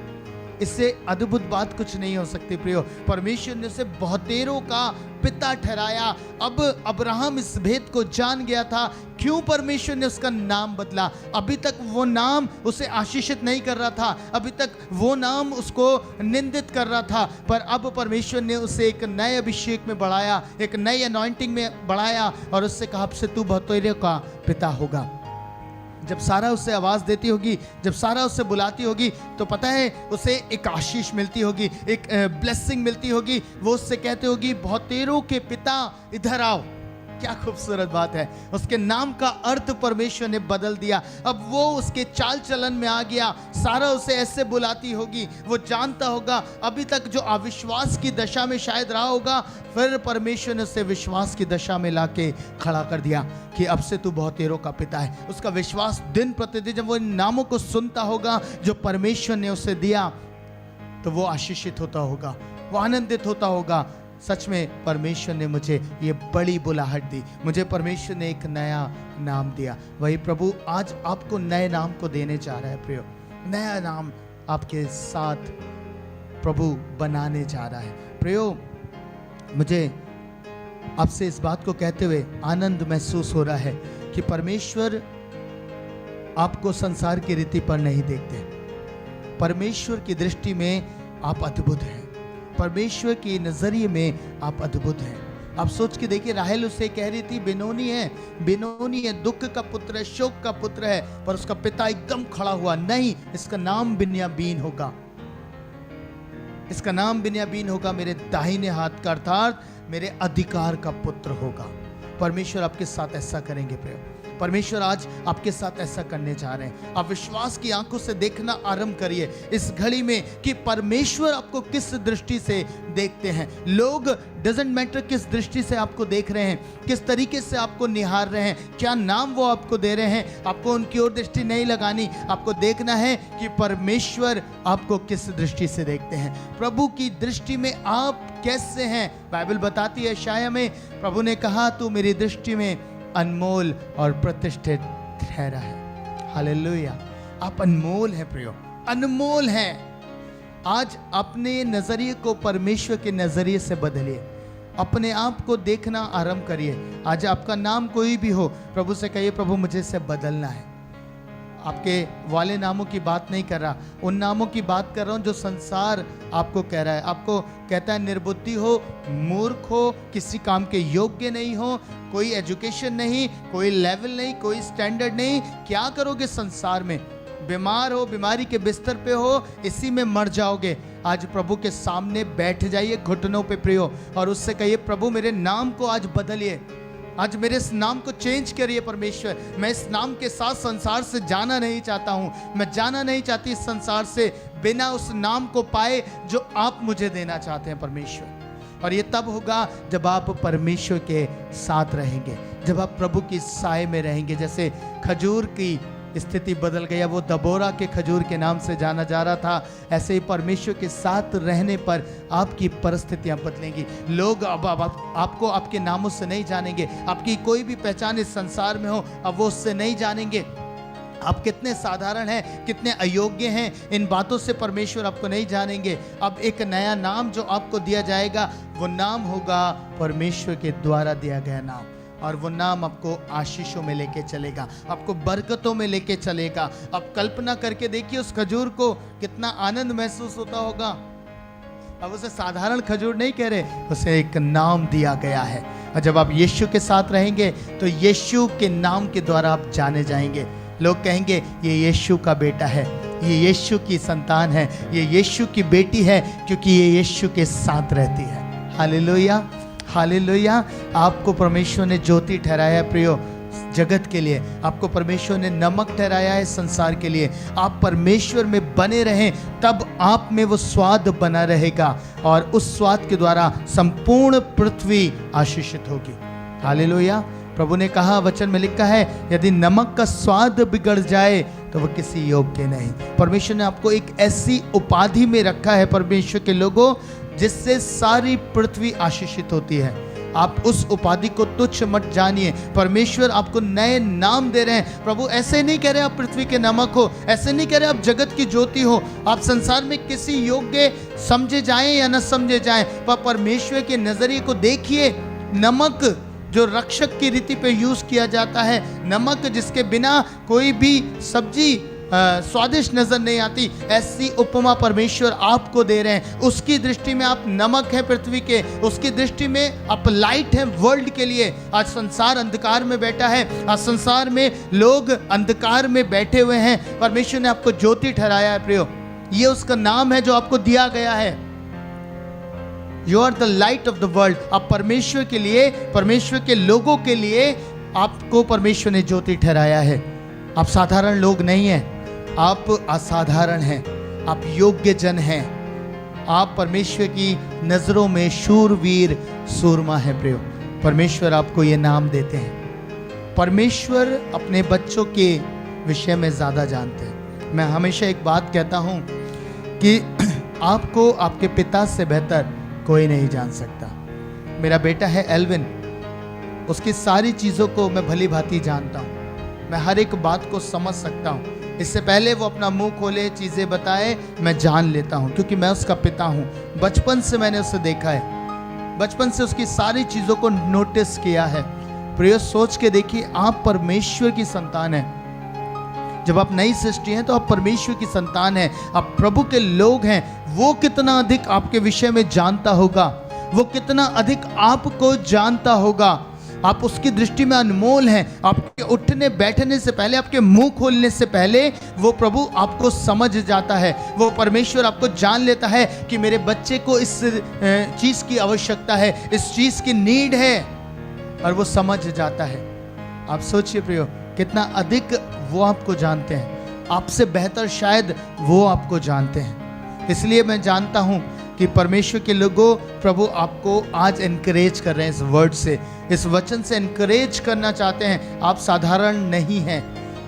इससे अद्भुत बात कुछ नहीं हो सकती प्रियो। परमेश्वर ने उसे बहुतेरों का पिता ठहराया। अब अब्राहम इस भेद को जान गया था। क्यों परमेश्वर ने उसका नाम बदला? अभी तक वो नाम उसे आशीषित नहीं कर रहा था, अभी तक वो नाम उसको निंदित कर रहा था, पर अब परमेश्वर ने उसे एक नए अभिषेक में बढ़ाया, एक नई अनॉइंटिंग में बढ़ाया और उससे कहा अब से तू बहुतेरों का पिता होगा। जब सारा उससे आवाज़ देती होगी, जब सारा उससे बुलाती होगी, तो पता है उसे एक आशीष मिलती होगी, एक ब्लेसिंग मिलती होगी। वो उससे कहते होगी बहुतेरों के पिता इधर आओ। क्या खूबसूरत बात है। उसके नाम का अर्थ परमेश्वर ने बदल दिया। अब वो उसके चाल चलन में आ गया। सारा उसे ऐसे बुलाती होगी। वो जानता होगा अभी तक जो अविश्वास की दशा में शायद रहा होगा, फिर परमेश्वर ने उसे विश्वास की दशा में लाके खड़ा कर दिया कि अब से तू बहुतेरों का पिता है। उसका विश्वास दिन प्रतिदिन जब वो इन नामों को सुनता होगा जो परमेश्वर ने उसे दिया, तो वो आशीषित होता होगा, वो आनंदित होता होगा। सच में परमेश्वर ने मुझे ये बड़ी बुलाहट दी, मुझे परमेश्वर ने एक नया नाम दिया। वही प्रभु आज आपको नए नाम को देने जा रहा है प्रियो। नया नाम आपके साथ प्रभु बनाने जा रहा है प्रियो। मुझे आपसे इस बात को कहते हुए आनंद महसूस हो रहा है कि परमेश्वर आपको संसार की रीति पर नहीं देखते। परमेश्वर की दृष्टि में आप अद्भुत हैं, परमेश्वर के नजरिए में आप अद्भुत हैं। आप सोच के देखिए, राहेल उसे कह रही थी बिनोनी है, दुख का पुत्र है, शोक का पुत्र है, पर उसका पिता एकदम खड़ा हुआ, नहीं, इसका नाम बिन्यामीन होगा, इसका नाम बिन्यामीन होगा, मेरे दाहिने हाथ का अर्थात मेरे अधिकार का पुत्र होगा। परमेश्वर आपके साथ ऐसा करेंगे प्रियो। परमेश्वर आज आपके साथ ऐसा करने जा रहे हैं। आप विश्वास की आंखों से देखना आरंभ करिए इस घड़ी में कि परमेश्वर आपको किस दृष्टि से देखते हैं। लोग डजंट मैटर किस दृष्टि से आपको देख रहे हैं, किस तरीके से आपको निहार रहे हैं, क्या नाम वो आपको दे रहे हैं, आपको उनकी ओर दृष्टि नहीं लगानी। आपको देखना है कि परमेश्वर आपको किस दृष्टि से देखते हैं, प्रभु की दृष्टि में आप कैसे हैं। बाइबल बताती है, यशायाह में प्रभु ने कहा तू मेरी दृष्टि में अनमोल और प्रतिष्ठित ठहरा है। हालेलुया। आप अनमोल हैं प्रियो, अनमोल हैं। आज अपने नजरिए को परमेश्वर के नजरिए से बदलिए, अपने आप को देखना आरंभ करिए। आज आपका नाम कोई भी हो, प्रभु से कहिए प्रभु मुझे इसे बदलना है। आपके वाले नामों की बात नहीं कर रहा, उन नामों की बात कर रहा हूँ जो संसार आपको कह रहा है। आपको कहता है निर्बुद्धि हो, मूर्ख हो, किसी काम के योग्य नहीं हो, कोई एजुकेशन नहीं, कोई लेवल नहीं, कोई स्टैंडर्ड नहीं, क्या करोगे संसार में, बीमार हो, बीमारी के बिस्तर पे हो, इसी में मर जाओगे। आज प्रभु के सामने बैठ जाइए घुटनों पे प्रियो और उससे कहिए प्रभु मेरे नाम को आज बदलिए, आज मेरे इस नाम को चेंज करिए परमेश्वर। मैं इस नाम के साथ संसार से जाना नहीं चाहता हूँ, मैं जाना नहीं चाहती इस संसार से बिना उस नाम को पाए जो आप मुझे देना चाहते हैं परमेश्वर। और ये तब होगा जब आप परमेश्वर के साथ रहेंगे, जब आप प्रभु की साए में रहेंगे। जैसे खजूर की स्थिति बदल गया, वो दबोरा के खजूर के नाम से जाना जा रहा था, ऐसे ही परमेश्वर के साथ रहने पर आपकी परिस्थितियां बदलेंगी। लोग अब आपको आपके नामों से नहीं जानेंगे, आपकी कोई भी पहचान इस संसार में हो अब वो उससे नहीं जानेंगे। आप कितने साधारण हैं, कितने अयोग्य हैं, इन बातों से परमेश्वर आपको नहीं जानेंगे। अब एक नया नाम जो आपको दिया जाएगा, वो नाम होगा परमेश्वर के द्वारा दिया गया नाम, और वो नाम आपको आशीषों में लेके चलेगा, आपको बरकतों में लेके चलेगा। अब कल्पना करके देखिए उस खजूर को कितना आनंद महसूस होता होगा। अब उसे साधारण खजूर नहीं कह रहे, उसे एक नाम दिया गया है। और जब आप यीशु के साथ रहेंगे तो यीशु के नाम के द्वारा आप जाने जाएंगे। लोग कहेंगे ये यीशु का बेटा है, ये यीशु की संतान है, ये यीशु की बेटी है, क्योंकि ये यीशु के साथ रहती है। Hallelujah, hallelujah. आपको परमेश्वर ने ज्योति ठहराया है प्रियो जगत के लिए, आपको परमेश्वर ने नमक ठहराया है संसार के लिए। आप परमेश्वर में बने रहें, तब आप में वो स्वाद बना रहेगा और उस स्वाद के द्वारा संपूर्ण पृथ्वी आशीषित होगी। हालेलुया। प्रभु ने कहा, वचन में लिखा है, यदि नमक का स्वाद बिगड़ जाए तो वह किसी योग्य नहीं। परमेश्वर ने आपको एक ऐसी उपाधि में रखा है परमेश्वर के लोगों, जिससे सारी पृथ्वी आशीषित होती है। आप उस उपाधि को तुच्छ मत जानिए। परमेश्वर आपको नए नाम दे रहे हैं। प्रभु ऐसे नहीं कह रहे आप पृथ्वी के नमक हो, ऐसे नहीं कह रहे आप जगत की ज्योति हो, आप संसार में किसी योग्य समझे जाएं या न समझे जाएं, पर परमेश्वर के नजरिए को देखिए। नमक जो रक्षक की रीति पे यूज किया जाता है, नमक जिसके बिना कोई भी सब्जी स्वादिष्ट नजर नहीं आती, ऐसी उपमा परमेश्वर आपको दे रहे हैं। उसकी दृष्टि में आप नमक है पृथ्वी के, उसकी दृष्टि में आप लाइट है वर्ल्ड के लिए। आज संसार अंधकार में बैठा है, आज संसार में लोग अंधकार में बैठे हुए हैं, परमेश्वर ने आपको ज्योति ठहराया है प्रियो। ये उसका नाम है जो आपको दिया गया है। You are the light of the world. आप परमेश्वर के लिए, परमेश्वर के लोगों के लिए आपको परमेश्वर ने ज्योति ठहराया है। आप साधारण लोग नहीं हैं, आप असाधारण हैं, आप योग्य जन हैं, आप परमेश्वर की नजरों में शूरवीर सूरमा है प्रियो। परमेश्वर आपको ये नाम देते हैं। परमेश्वर अपने बच्चों के विषय में ज़्यादा जानते हैं। मैं हमेशा एक बात कहता हूँ कि आपको आपके पिता से बेहतर कोई नहीं जान सकता। मेरा बेटा है एल्विन, उसकी सारी चीज़ों को मैं भली भांति जानता हूँ, मैं हर एक बात को समझ सकता हूँ। इससे पहले वो अपना मुंह खोले, चीज़ें बताए, मैं जान लेता हूँ, क्योंकि मैं उसका पिता हूँ। बचपन से मैंने उसे देखा है, बचपन से उसकी सारी चीज़ों को नोटिस किया है। प्रिय सोच के देखिए, आप परमेश्वर की संतान हैं। जब आप नई सृष्टि हैं तो आप परमेश्वर की संतान हैं, आप प्रभु के लोग हैं। वो कितना अधिक आपके विषय में जानता होगा, वो कितना अधिक आपको जानता होगा। आप उसकी दृष्टि में अनमोल हैं। आपके उठने बैठने से पहले, आपके मुंह खोलने से पहले वो प्रभु आपको समझ जाता है। वो परमेश्वर आपको जान लेता है कि मेरे बच्चे को इस चीज़ की आवश्यकता है, इस चीज़ की नीड है, और वो समझ जाता है। आप सोचिए प्रियो, कितना अधिक वो आपको जानते हैं। आपसे बेहतर शायद वो आपको जानते हैं। इसलिए मैं जानता हूँ कि परमेश्वर के लोगों, प्रभु आपको आज एनकरेज कर रहे हैं इस वर्ड से, इस वचन से एनकरेज करना चाहते हैं। आप साधारण नहीं हैं,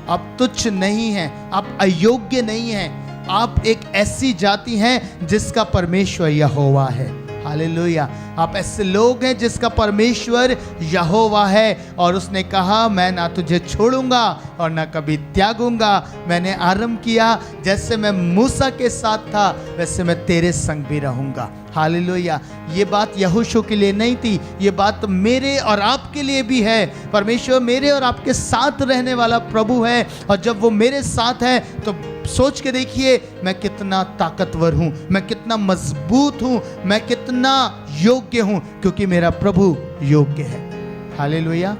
आप तुच्छ नहीं हैं, आप अयोग्य नहीं हैं। आप एक ऐसी जाति हैं जिसका परमेश्वर यहोवा है। हालेलुया। आप ऐसे लोग हैं जिसका परमेश्वर यहोवा है, और उसने कहा मैं ना तुझे छोड़ूंगा और ना कभी त्यागूंगा। मैंने आरंभ किया जैसे मैं मूसा के साथ था, वैसे मैं तेरे संग भी रहूंगा। हालेलुया। ये बात यहोशू के लिए नहीं थी, ये बात मेरे और आपके लिए भी है। परमेश्वर मेरे और आपके साथ रहने वाला प्रभु है, और जब वो मेरे साथ है तो सोच के देखिए मैं कितना ताकतवर हूँ, मैं कितना मजबूत हूँ, मैं कितना योग्य हूँ, क्योंकि मेरा प्रभु योग्य है। Hallelujah,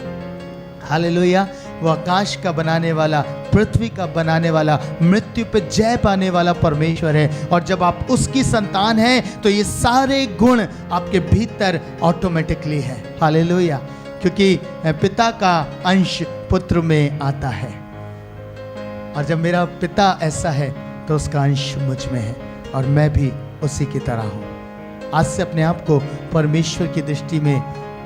hallelujah. वो आकाश का बनाने वाला, पृथ्वी का बनाने वाला, मृत्यु पे जय पाने वाला परमेश्वर है। और जब आप उसकी संतान हैं तो ये सारे गुण आपके भीतर ऑटोमेटिकली है। हालेलुया। क्योंकि पिता का अंश पुत्र में आता है, और जब मेरा पिता ऐसा है तो उसका अंश मुझ में है, और मैं भी उसी की तरह हूँ। आज से अपने आप को परमेश्वर की दृष्टि में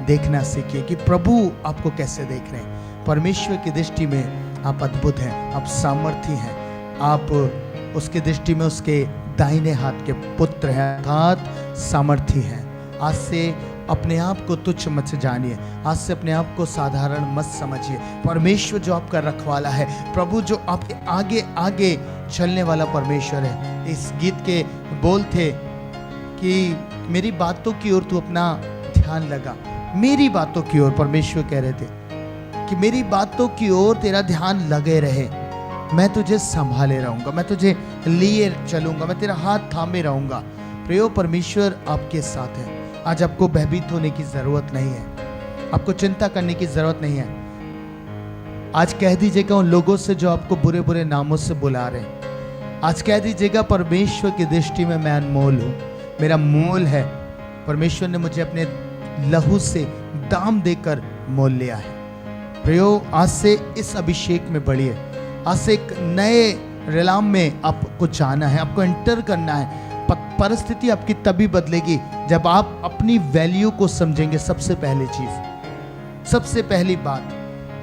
देखना सीखिए कि प्रभु आपको कैसे देख रहे हैं। परमेश्वर की दृष्टि में आप अद्भुत हैं, आप सामर्थी हैं, आप उसकी दृष्टि में उसके दाहिने हाथ के पुत्र हैं, अर्थात सामर्थी हैं। आज से अपने आप को तुच्छ मत जानिए, आज से अपने आप को साधारण मत समझिए। परमेश्वर जो आपका रखवाला है, प्रभु जो आपके आगे आगे चलने वाला परमेश्वर है। इस गीत के बोल थे कि मेरी बातों की ओर तू अपना ध्यान लगा। मेरी बातों की ओर परमेश्वर कह रहे थे कि मेरी बातों की ओर तेरा ध्यान लगे रहे, मैं तुझे संभाले रहूंगा, मैं तुझे लिए चलूंगा, मैं तेरा हाथ थामे रहूंगा। प्रियो, परमेश्वर आपके साथ है। आज आपको भयभीत होने की जरूरत नहीं है, आपको चिंता करने की जरूरत नहीं है। आज कह दीजिएगा उन लोगों से जो आपको बुरे बुरे नामों से बुला रहे हैं, आज कह दीजिएगा परमेश्वर की दृष्टि में मैं अनमोल हूँ, मेरा मोल है। परमेश्वर ने मुझे अपने लहू से दाम देकर मोल लिया है। प्रियो, आज से इस अभिषेक में बढ़िए, आज से एक नए रिलाम में आपको जाना है, आपको एंटर करना है। परिस्थिति आपकी तभी बदलेगी जब आप अपनी वैल्यू को समझेंगे। सबसे पहली चीज, सबसे पहली बात,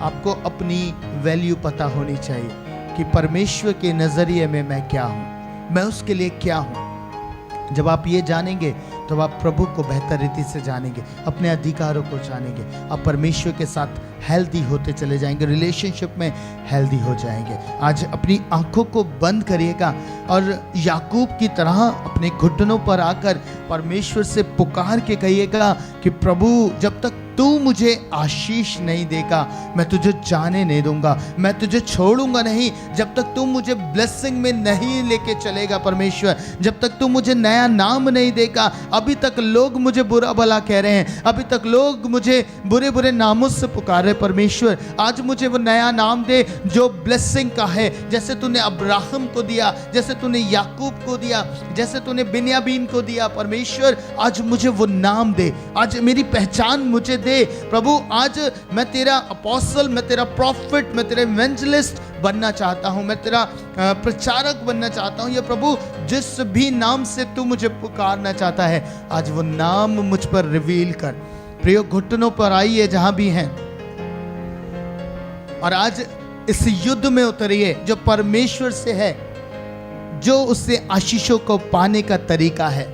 आपको अपनी वैल्यू पता होनी चाहिए कि परमेश्वर के नजरिए में मैं क्या हूं, मैं उसके लिए क्या हूं। जब आप ये जानेंगे तो आप प्रभु को बेहतर रीति से जानेंगे, अपने अधिकारों को जानेंगे, आप परमेश्वर के साथ हेल्दी होते चले जाएंगे, रिलेशनशिप में हेल्दी हो जाएंगे। आज अपनी आंखों को बंद करिएगा और याकूब की तरह अपने घुटनों पर आकर परमेश्वर से पुकार के कहिएगा कि प्रभु जब तक तू मुझे आशीष नहीं देगा मैं तुझे जाने नहीं दूंगा, मैं तुझे छोड़ूंगा नहीं जब तक तू मुझे ब्लेसिंग में नहीं लेके चलेगा। परमेश्वर जब तक तू मुझे नया नाम नहीं देगा, अभी तक लोग मुझे बुरा भला कह रहे हैं, अभी तक लोग मुझे बुरे बुरे नामों से पुकार रहे। परमेश्वर आज मुझे वो नया नाम दे जो ब्लेसिंग का है, जैसे तूने अब्राहम को दिया, जैसे तूने याकूब को दिया, जैसे तूने बिन्यामीन को दिया। परमेश्वर आज मुझे वो नाम दे, आज मेरी पहचान मुझे दे प्रभु। आज मैं तेरा अपोस्टल, मैं तेरा प्रॉफिट, मैं तेरा इवेंजलिस्ट बनना चाहता हूं, मैं तेरा प्रचारक बनना चाहता हूं। ये प्रभु जिस भी नाम से तू मुझे पुकारना चाहता है आज वो नाम मुझ पर रिवील कर। प्रियो घुटनों पर आइए जहां भी हैं और आज इस युद्ध में उतरिए जो परमेश्वर से है, जो उससे आशीषों को पाने का तरीका है,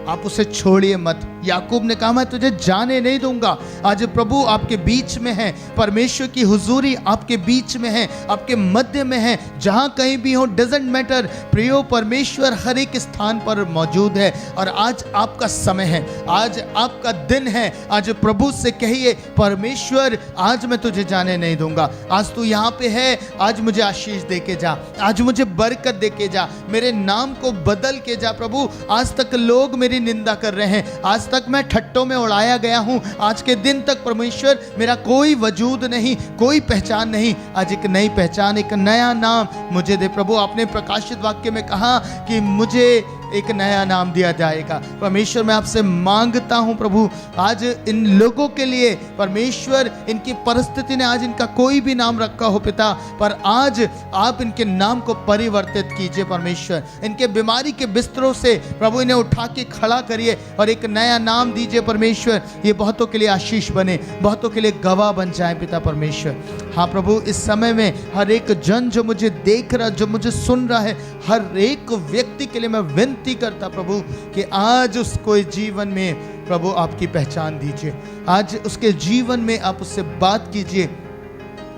आप उसे छोड़िए मत। याकूब ने कहा मैं तुझे जाने नहीं दूंगा। आज प्रभु आपके बीच में है, परमेश्वर की हुजूरी आपके बीच में है, आपके मध्य में है, जहां कहीं भी हो डजंट मैटर। प्रियो परमेश्वर हर एक स्थान पर मौजूद है और आज आपका समय है, आज आपका दिन है। आज प्रभु से कहिए परमेश्वर आज मैं तुझे जाने नहीं दूंगा, आज तू यहाँ पे है, आज मुझे आशीष दे के जा, आज मुझे बरकत दे के जा, मेरे नाम को बदल के जा। प्रभु आज तक लोग मेरी निंदा कर रहे हैं, आज तक मैं ठट्टों में उड़ाया गया हूं, आज के दिन तक परमेश्वर मेरा कोई वजूद नहीं, कोई पहचान नहीं। आज एक नई पहचान, एक नया नाम मुझे दे प्रभु। आपने प्रकाशित वाक्य में कहा कि मुझे एक नया नाम दिया जाएगा। परमेश्वर मैं आपसे मांगता हूं प्रभु आज इन लोगों के लिए, परमेश्वर इनकी परिस्थिति ने आज इनका कोई भी नाम रखा हो पिता, पर आज आप इनके नाम को परिवर्तित कीजिए। परमेश्वर इनके बीमारी के बिस्तरों से प्रभु इन्हें उठा के खड़ा करिए और एक नया नाम दीजिए। परमेश्वर ये बहुतों के लिए आशीष बने, बहुतों के लिए गवाह बन जाए पिता परमेश्वर। हाँ प्रभु इस समय में हर एक जन जो मुझे देख रहा, जो मुझे सुन रहा है, हर एक व्यक्ति के लिए मैं विनती करता प्रभु कि आज उसको जीवन में प्रभु आपकी पहचान दीजिए, आज उसके जीवन में आप उससे बात कीजिए,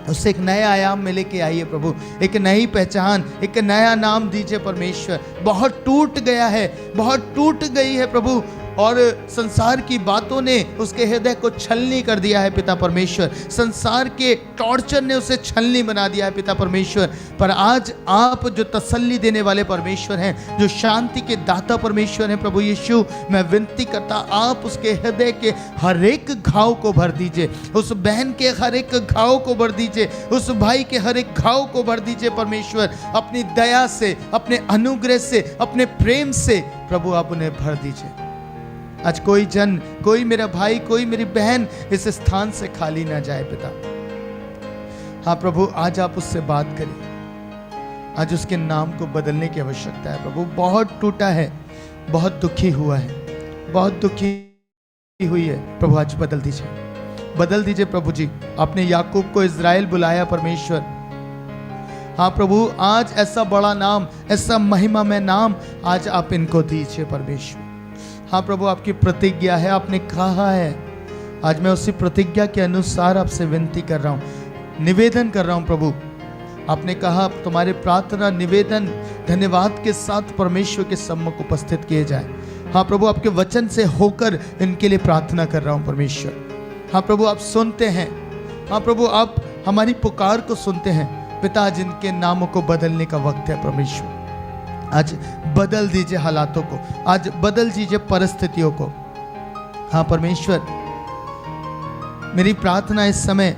उससे एक नया आयाम में लेके आइए प्रभु, एक नई पहचान, एक नया नाम दीजिए परमेश्वर। बहुत टूट गया है, बहुत टूट गई है प्रभु, और संसार की बातों ने उसके हृदय को छलनी कर दिया है पिता परमेश्वर, संसार के टॉर्चर ने उसे छलनी बना दिया है पिता परमेश्वर। पर आज आप जो तसल्ली देने वाले परमेश्वर हैं, जो शांति के दाता परमेश्वर हैं प्रभु यीशु, मैं विनती करता आप उसके हृदय के हर एक घाव को भर दीजिए, उस बहन के हर एक घाव को भर दीजिए, उस भाई के हर एक घाव को भर दीजिए परमेश्वर। अपनी दया से, अपने अनुग्रह से, अपने प्रेम से प्रभु आप उन्हें भर दीजिए। आज कोई जन, कोई मेरा भाई, कोई मेरी बहन इस स्थान से खाली ना जाए पिता। हाँ प्रभु आज आप उससे बात करिए, आज उसके नाम को बदलने की आवश्यकता है प्रभु। बहुत टूटा है, बहुत दुखी हुआ है, बहुत दुखी हुई है प्रभु, आज बदल दीजिए, बदल दीजिए प्रभु जी। आपने याकूब को इज़राइल बुलाया परमेश्वर। हाँ प्रभु आज ऐसा बड़ा नाम, ऐसा महिमा में नाम आज आप इनको दीजिए परमेश्वर। हाँ प्रभु आपकी प्रतिज्ञा है, आपने कहा है, आज मैं उसी प्रतिज्ञा के अनुसार आपसे विनती कर रहा हूँ, निवेदन कर रहा हूँ प्रभु। आपने कहा तुम्हारे प्रार्थना निवेदन धन्यवाद के साथ परमेश्वर के सम्मुख उपस्थित किए जाए। हाँ प्रभु आपके वचन से होकर इनके लिए प्रार्थना कर रहा हूँ परमेश्वर। हाँ प्रभु आप सुनते हैं, हाँ प्रभु आप हमारी पुकार को सुनते हैं पिता। जिनके नामों को बदलने का वक्त है परमेश्वर, आज बदल दीजिए हालातों को, आज बदल दीजिए परिस्थितियों को। हाँ परमेश्वर मेरी प्रार्थना इस समय,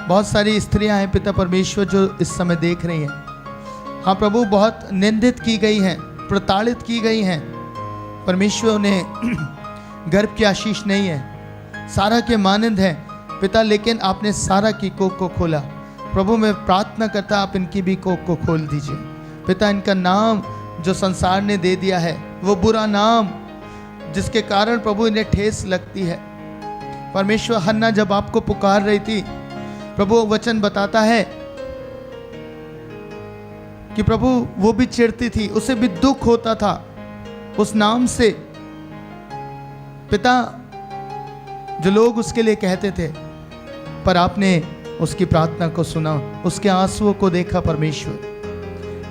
बहुत सारी स्त्रियां हैं पिता परमेश्वर जो इस समय देख रही हैं। हाँ प्रभु बहुत निंदित की गई हैं, प्रताड़ित की गई हैं परमेश्वर, उन्हें गर्भ की आशीष नहीं है, सारा के मानंद है पिता, लेकिन आपने सारा की कोख को खोला प्रभु। मैं प्रार्थना करता आप इनकी भी कोख को खोल दीजिए पिता। इनका नाम जो संसार ने दे दिया है, वो बुरा नाम जिसके कारण प्रभु इन्हें ठेस लगती है परमेश्वर। हन्ना जब आपको पुकार रही थी प्रभु, वचन बताता है कि प्रभु वो भी चिढ़ती थी, उसे भी दुख होता था उस नाम से, पिता, जो लोग उसके लिए कहते थे, पर आपने उसकी प्रार्थना को सुना, उसके आंसुओं को देखा। परमेश्वर,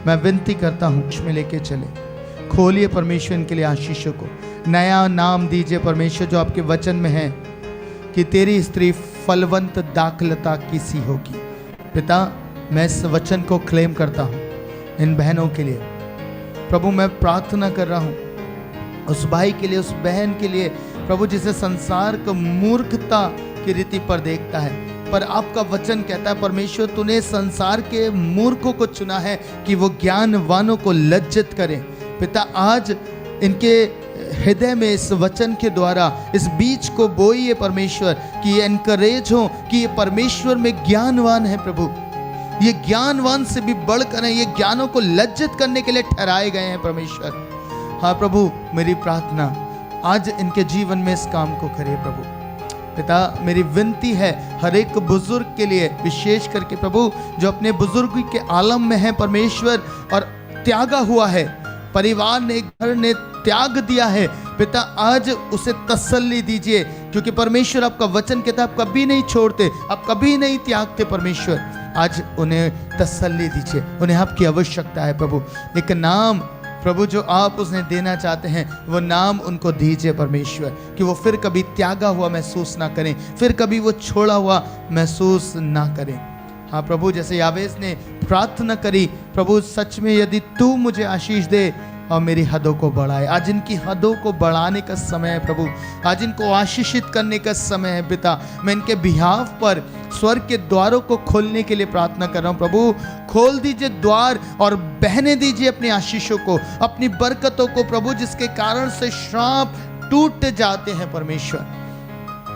मैं विनती करता हूँ उसमें लेके चले, खोलिए परमेश्वर इनके लिए आशीषों को, नया नाम दीजिए परमेश्वर जो आपके वचन में है कि तेरी स्त्री फलवंत दाखलता की सी होगी। पिता, मैं इस वचन को क्लेम करता हूँ इन बहनों के लिए। प्रभु, मैं प्रार्थना कर रहा हूँ उस भाई के लिए, उस बहन के लिए प्रभु, जिसे संसार को मूर्खता की रीति पर देखता है, पर आपका वचन कहता है परमेश्वर, तूने संसार के मूर्खों को चुना है कि वो ज्ञानवानों को लज्जित करें। पिता, आज इनके हृदय में इस वचन के द्वारा इस बीज को बोइए परमेश्वर, कि ये एनकरेज हो कि ये परमेश्वर में ज्ञानवान है। प्रभु, ये ज्ञानवान से भी बढ़कर हैं, ये ज्ञानों को लज्जित करने के लिए ठहराए गए हैं परमेश्वर। हाँ प्रभु, मेरी प्रार्थना आज इनके जीवन में इस काम को करे प्रभु। पिता, मेरी विनती है हर एक बुजुर्ग के लिए, विशेष करके प्रभु जो अपने बुजुर्ग के आलम में है परमेश्वर, और त्यागा हुआ है, परिवार ने, घर ने त्याग दिया है। पिता, आज उसे तसल्ली दीजिए, क्योंकि परमेश्वर आपका वचन कहता है आप कभी नहीं छोड़ते, आप कभी नहीं त्यागते। परमेश्वर, आज उन्हें तसल्ली दीजिए, उन्हें आपकी आवश्यकता है प्रभु। एक नाम प्रभु जो आप उसने देना चाहते हैं, वो नाम उनको दीजिए परमेश्वर, कि वो फिर कभी त्यागा हुआ महसूस ना करें, फिर कभी वो छोड़ा हुआ महसूस ना करें। हाँ प्रभु, जैसे यावेस ने प्रार्थना करी प्रभु, सच में यदि तू मुझे आशीष दे और मेरी हदों को बढ़ाए, आज इनकी हदों को बढ़ाने का समय है प्रभु, आज इनको आशीषित करने का समय है। पिता, मैं इनके बिहाफ पर स्वर्ग के द्वारों को खोलने के लिए प्रार्थना कर रहा हूँ प्रभु। खोल दीजिए द्वार और बहने दीजिए अपनी आशीषों को, अपनी बरकतों को प्रभु, जिसके कारण से श्राप टूट जाते हैं परमेश्वर।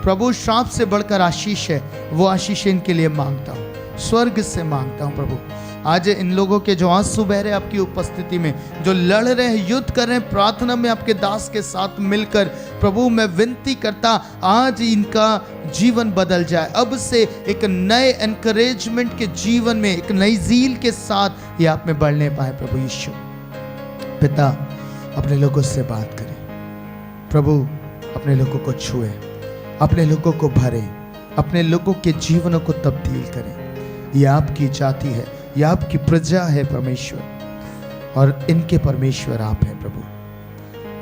प्रभु, श्राप से बढ़कर आशीष है, वो आशीष इनके लिए मांगता हूँ, स्वर्ग से मांगता हूँ प्रभु। आज इन लोगों के जो आंसू बह रहे आपकी उपस्थिति में, जो लड़ रहे हैं, युद्ध कर रहे हैं प्रार्थना में आपके दास के साथ मिलकर, प्रभु मैं विनती करता आज इनका जीवन बदल जाए। अब से एक नए एनकरेजमेंट के जीवन में, एक नई ज़ील के साथ ये आप में बढ़ने पाए प्रभु यीशु। पिता, अपने लोगों से बात करें प्रभु, अपने लोगों को छुए, अपने लोगों को भरे, अपने लोगों के जीवनों को तब्दील करें। यह आपकी जाति है, यह आपकी प्रजा है परमेश्वर, और इनके परमेश्वर आप हैं प्रभु।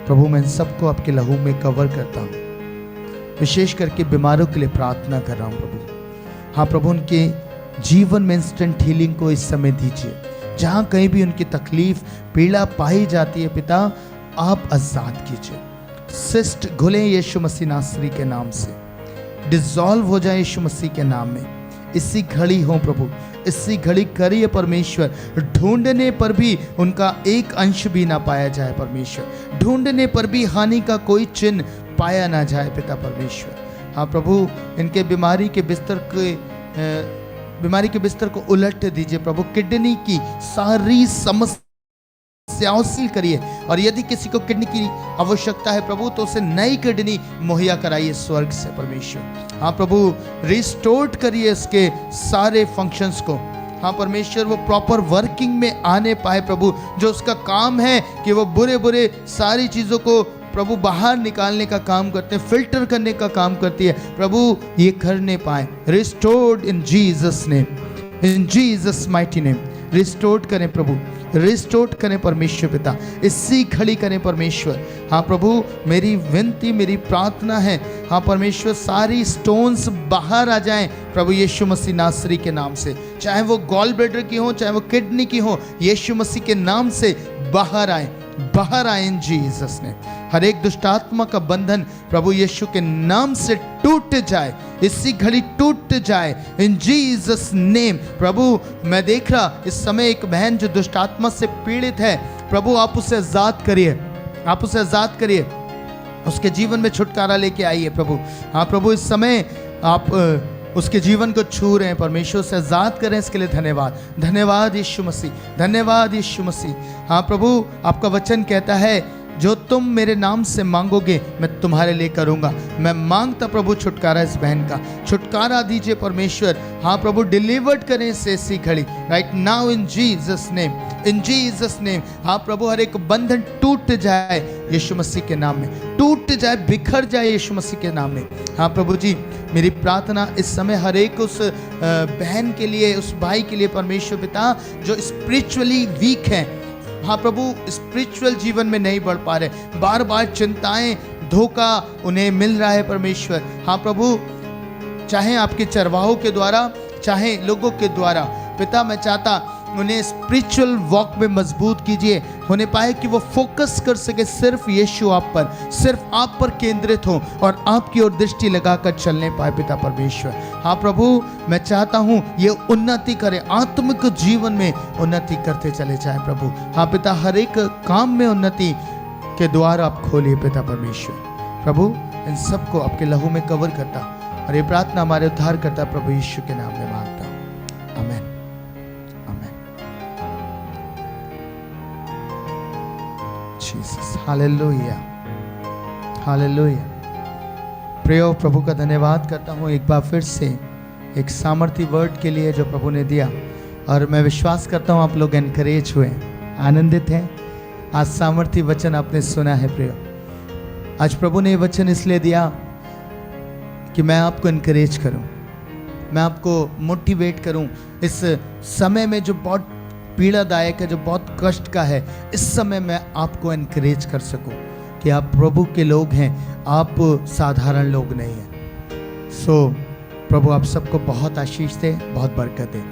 प्रभु, मैं इन सबको आपके लहू में कवर करता हूँ, विशेष करके बीमारों के लिए प्रार्थना कर रहा हूँ प्रभु। हाँ प्रभु, उनके जीवन में इंस्टेंट हीलिंग को इस समय दीजिए, जहाँ कहीं भी उनकी तकलीफ पीड़ा पाई जाती है पिता, आप आजाद कीजिए। सिस्ट घुले यीशु मसीह नासरी के नाम से, डिसॉल्व हो जाए यीशु मसीह के नाम में। इसी घड़ी हो प्रभु, इसी घड़ी करिए परमेश्वर। ढूंढने पर भी उनका एक अंश भी ना पाया जाए परमेश्वर, ढूंढने पर भी हानि का कोई चिन्ह पाया ना जाए पिता परमेश्वर। हाँ प्रभु, इनके बीमारी के बिस्तर को उलट दीजिए प्रभु। किडनी की सारी समस्याओं से करिए, और यदि किसी को किडनी की आवश्यकता है प्रभु, तो उसे नई किडनी मुहैया कराइए स्वर्ग से परमेश्वर। हाँ प्रभु, रिस्टोर्ड करिए इसके सारे फंक्शंस को। हाँ परमेश्वर, वो प्रॉपर वर्किंग में आने पाए प्रभु। जो उसका काम है कि वो बुरे सारी चीज़ों को प्रभु बाहर निकालने का काम करते हैं, फिल्टर करने का काम करती है प्रभु, ये करने पाए। रिस्टोर्ड इन जीसस नेम, इन जीसस माइटी नेम। रिस्टोर्ड करें प्रभु, रिस्टोर्ड करें परमेश्वर पिता, इसी घड़ी करें परमेश्वर। हाँ प्रभु, मेरी विनती, मेरी प्रार्थना है हाँ परमेश्वर, सारी स्टोन्स बाहर आ जाएं प्रभु यीशु मसीह नासरी के नाम से। चाहे वो गॉल ब्लैडर की हो, चाहे वो किडनी की हो, यीशु मसीह के नाम से बाहर आए, बाहर आए इन जीसस ने। हर एक दुष्टात्मा का बंधन प्रभु यीशु के नाम से टूट जाए, इसी घड़ी टूट जाए इन जीसस नेम। प्रभु, मैं देख रहा इस समय एक बहन जो दुष्टात्मा से पीड़ित है प्रभु, आप उसे आजाद करिए, आप उसे आजाद करिए, उसके जीवन में छुटकारा लेके आइए प्रभु। हाँ प्रभु, इस समय आप उसके जीवन को छू रहे हैं परमेश्वर, से आजाद करें, इसके लिए धन्यवाद। धन्यवाद यीशु मसीह, धन्यवाद यीशु मसीह। हाँ प्रभु, आपका वचन कहता है जो तुम मेरे नाम से मांगोगे मैं तुम्हारे लिए करूंगा। मैं मांगता प्रभु छुटकारा इस बहन का, छुटकारा दीजिए परमेश्वर। हाँ प्रभु, डिलीवर्ड करें इसे ऐसी घड़ी right now in Jesus name, in Jesus name. हाँ प्रभु, हर एक बंधन टूट जाए यीशु मसीह के नाम में, टूट जाए, बिखर जाए यीशु मसीह के नाम में। हाँ प्रभु जी, मेरी प्रार्थना इस समय हर एक उस बहन के लिए, उस भाई के लिए परमेश्वर पिता जो स्पिरिचुअली वीक हैं, हाँ प्रभु, स्पिरिचुअल जीवन में नहीं बढ़ पा रहे, बार बार चिंताएं, धोखा उन्हें मिल रहा है परमेश्वर। हाँ प्रभु, चाहे आपके चरवाहों के द्वारा, चाहे लोगों के द्वारा, पिता मैं चाहता उन्हें स्पिरिचुअल वॉक में मजबूत कीजिए, होने पाए कि वो फोकस कर सके सिर्फ यीशु आप पर, सिर्फ आप पर केंद्रित हो और आपकी ओर दृष्टि लगाकर चलने पाए पिता परमेश्वर। हाँ प्रभु, मैं चाहता हूँ ये उन्नति करे, आत्मिक जीवन में उन्नति करते चले जाए प्रभु। हाँ पिता, हर एक काम में उन्नति के द्वार आप खोलिए पिता परमेश्वर। प्रभु, इन सबको आपके लहू में कवर करता और ये प्रार्थना हमारे उद्धार करता प्रभु यीशु के नाम में मांगता हूँ, आमीन। Jesus, hallelujah, hallelujah. प्रियो, प्रभु का धन्यवाद करता हूँ एक बार फिर से एक सामर्थी वर्ड के लिए जो प्रभु ने दिया, और मैं विश्वास करता हूँ आप लोग एनकरेज हुए, आनंदित हैं। आज सामर्थी वचन आपने सुना है प्रियो। आज प्रभु ने ये वचन इसलिए दिया कि मैं आपको एनकरेज करूँ, मैं आपको मोटिवेट करूँ इस समय में जो बहुत पीड़ादायक है, जो बहुत कष्ट का है, इस समय मैं आपको एनकरेज कर सकूं कि आप प्रभु के लोग हैं, आप साधारण लोग नहीं हैं। सो प्रभु आप सबको बहुत आशीष दे, बहुत बरकत दे।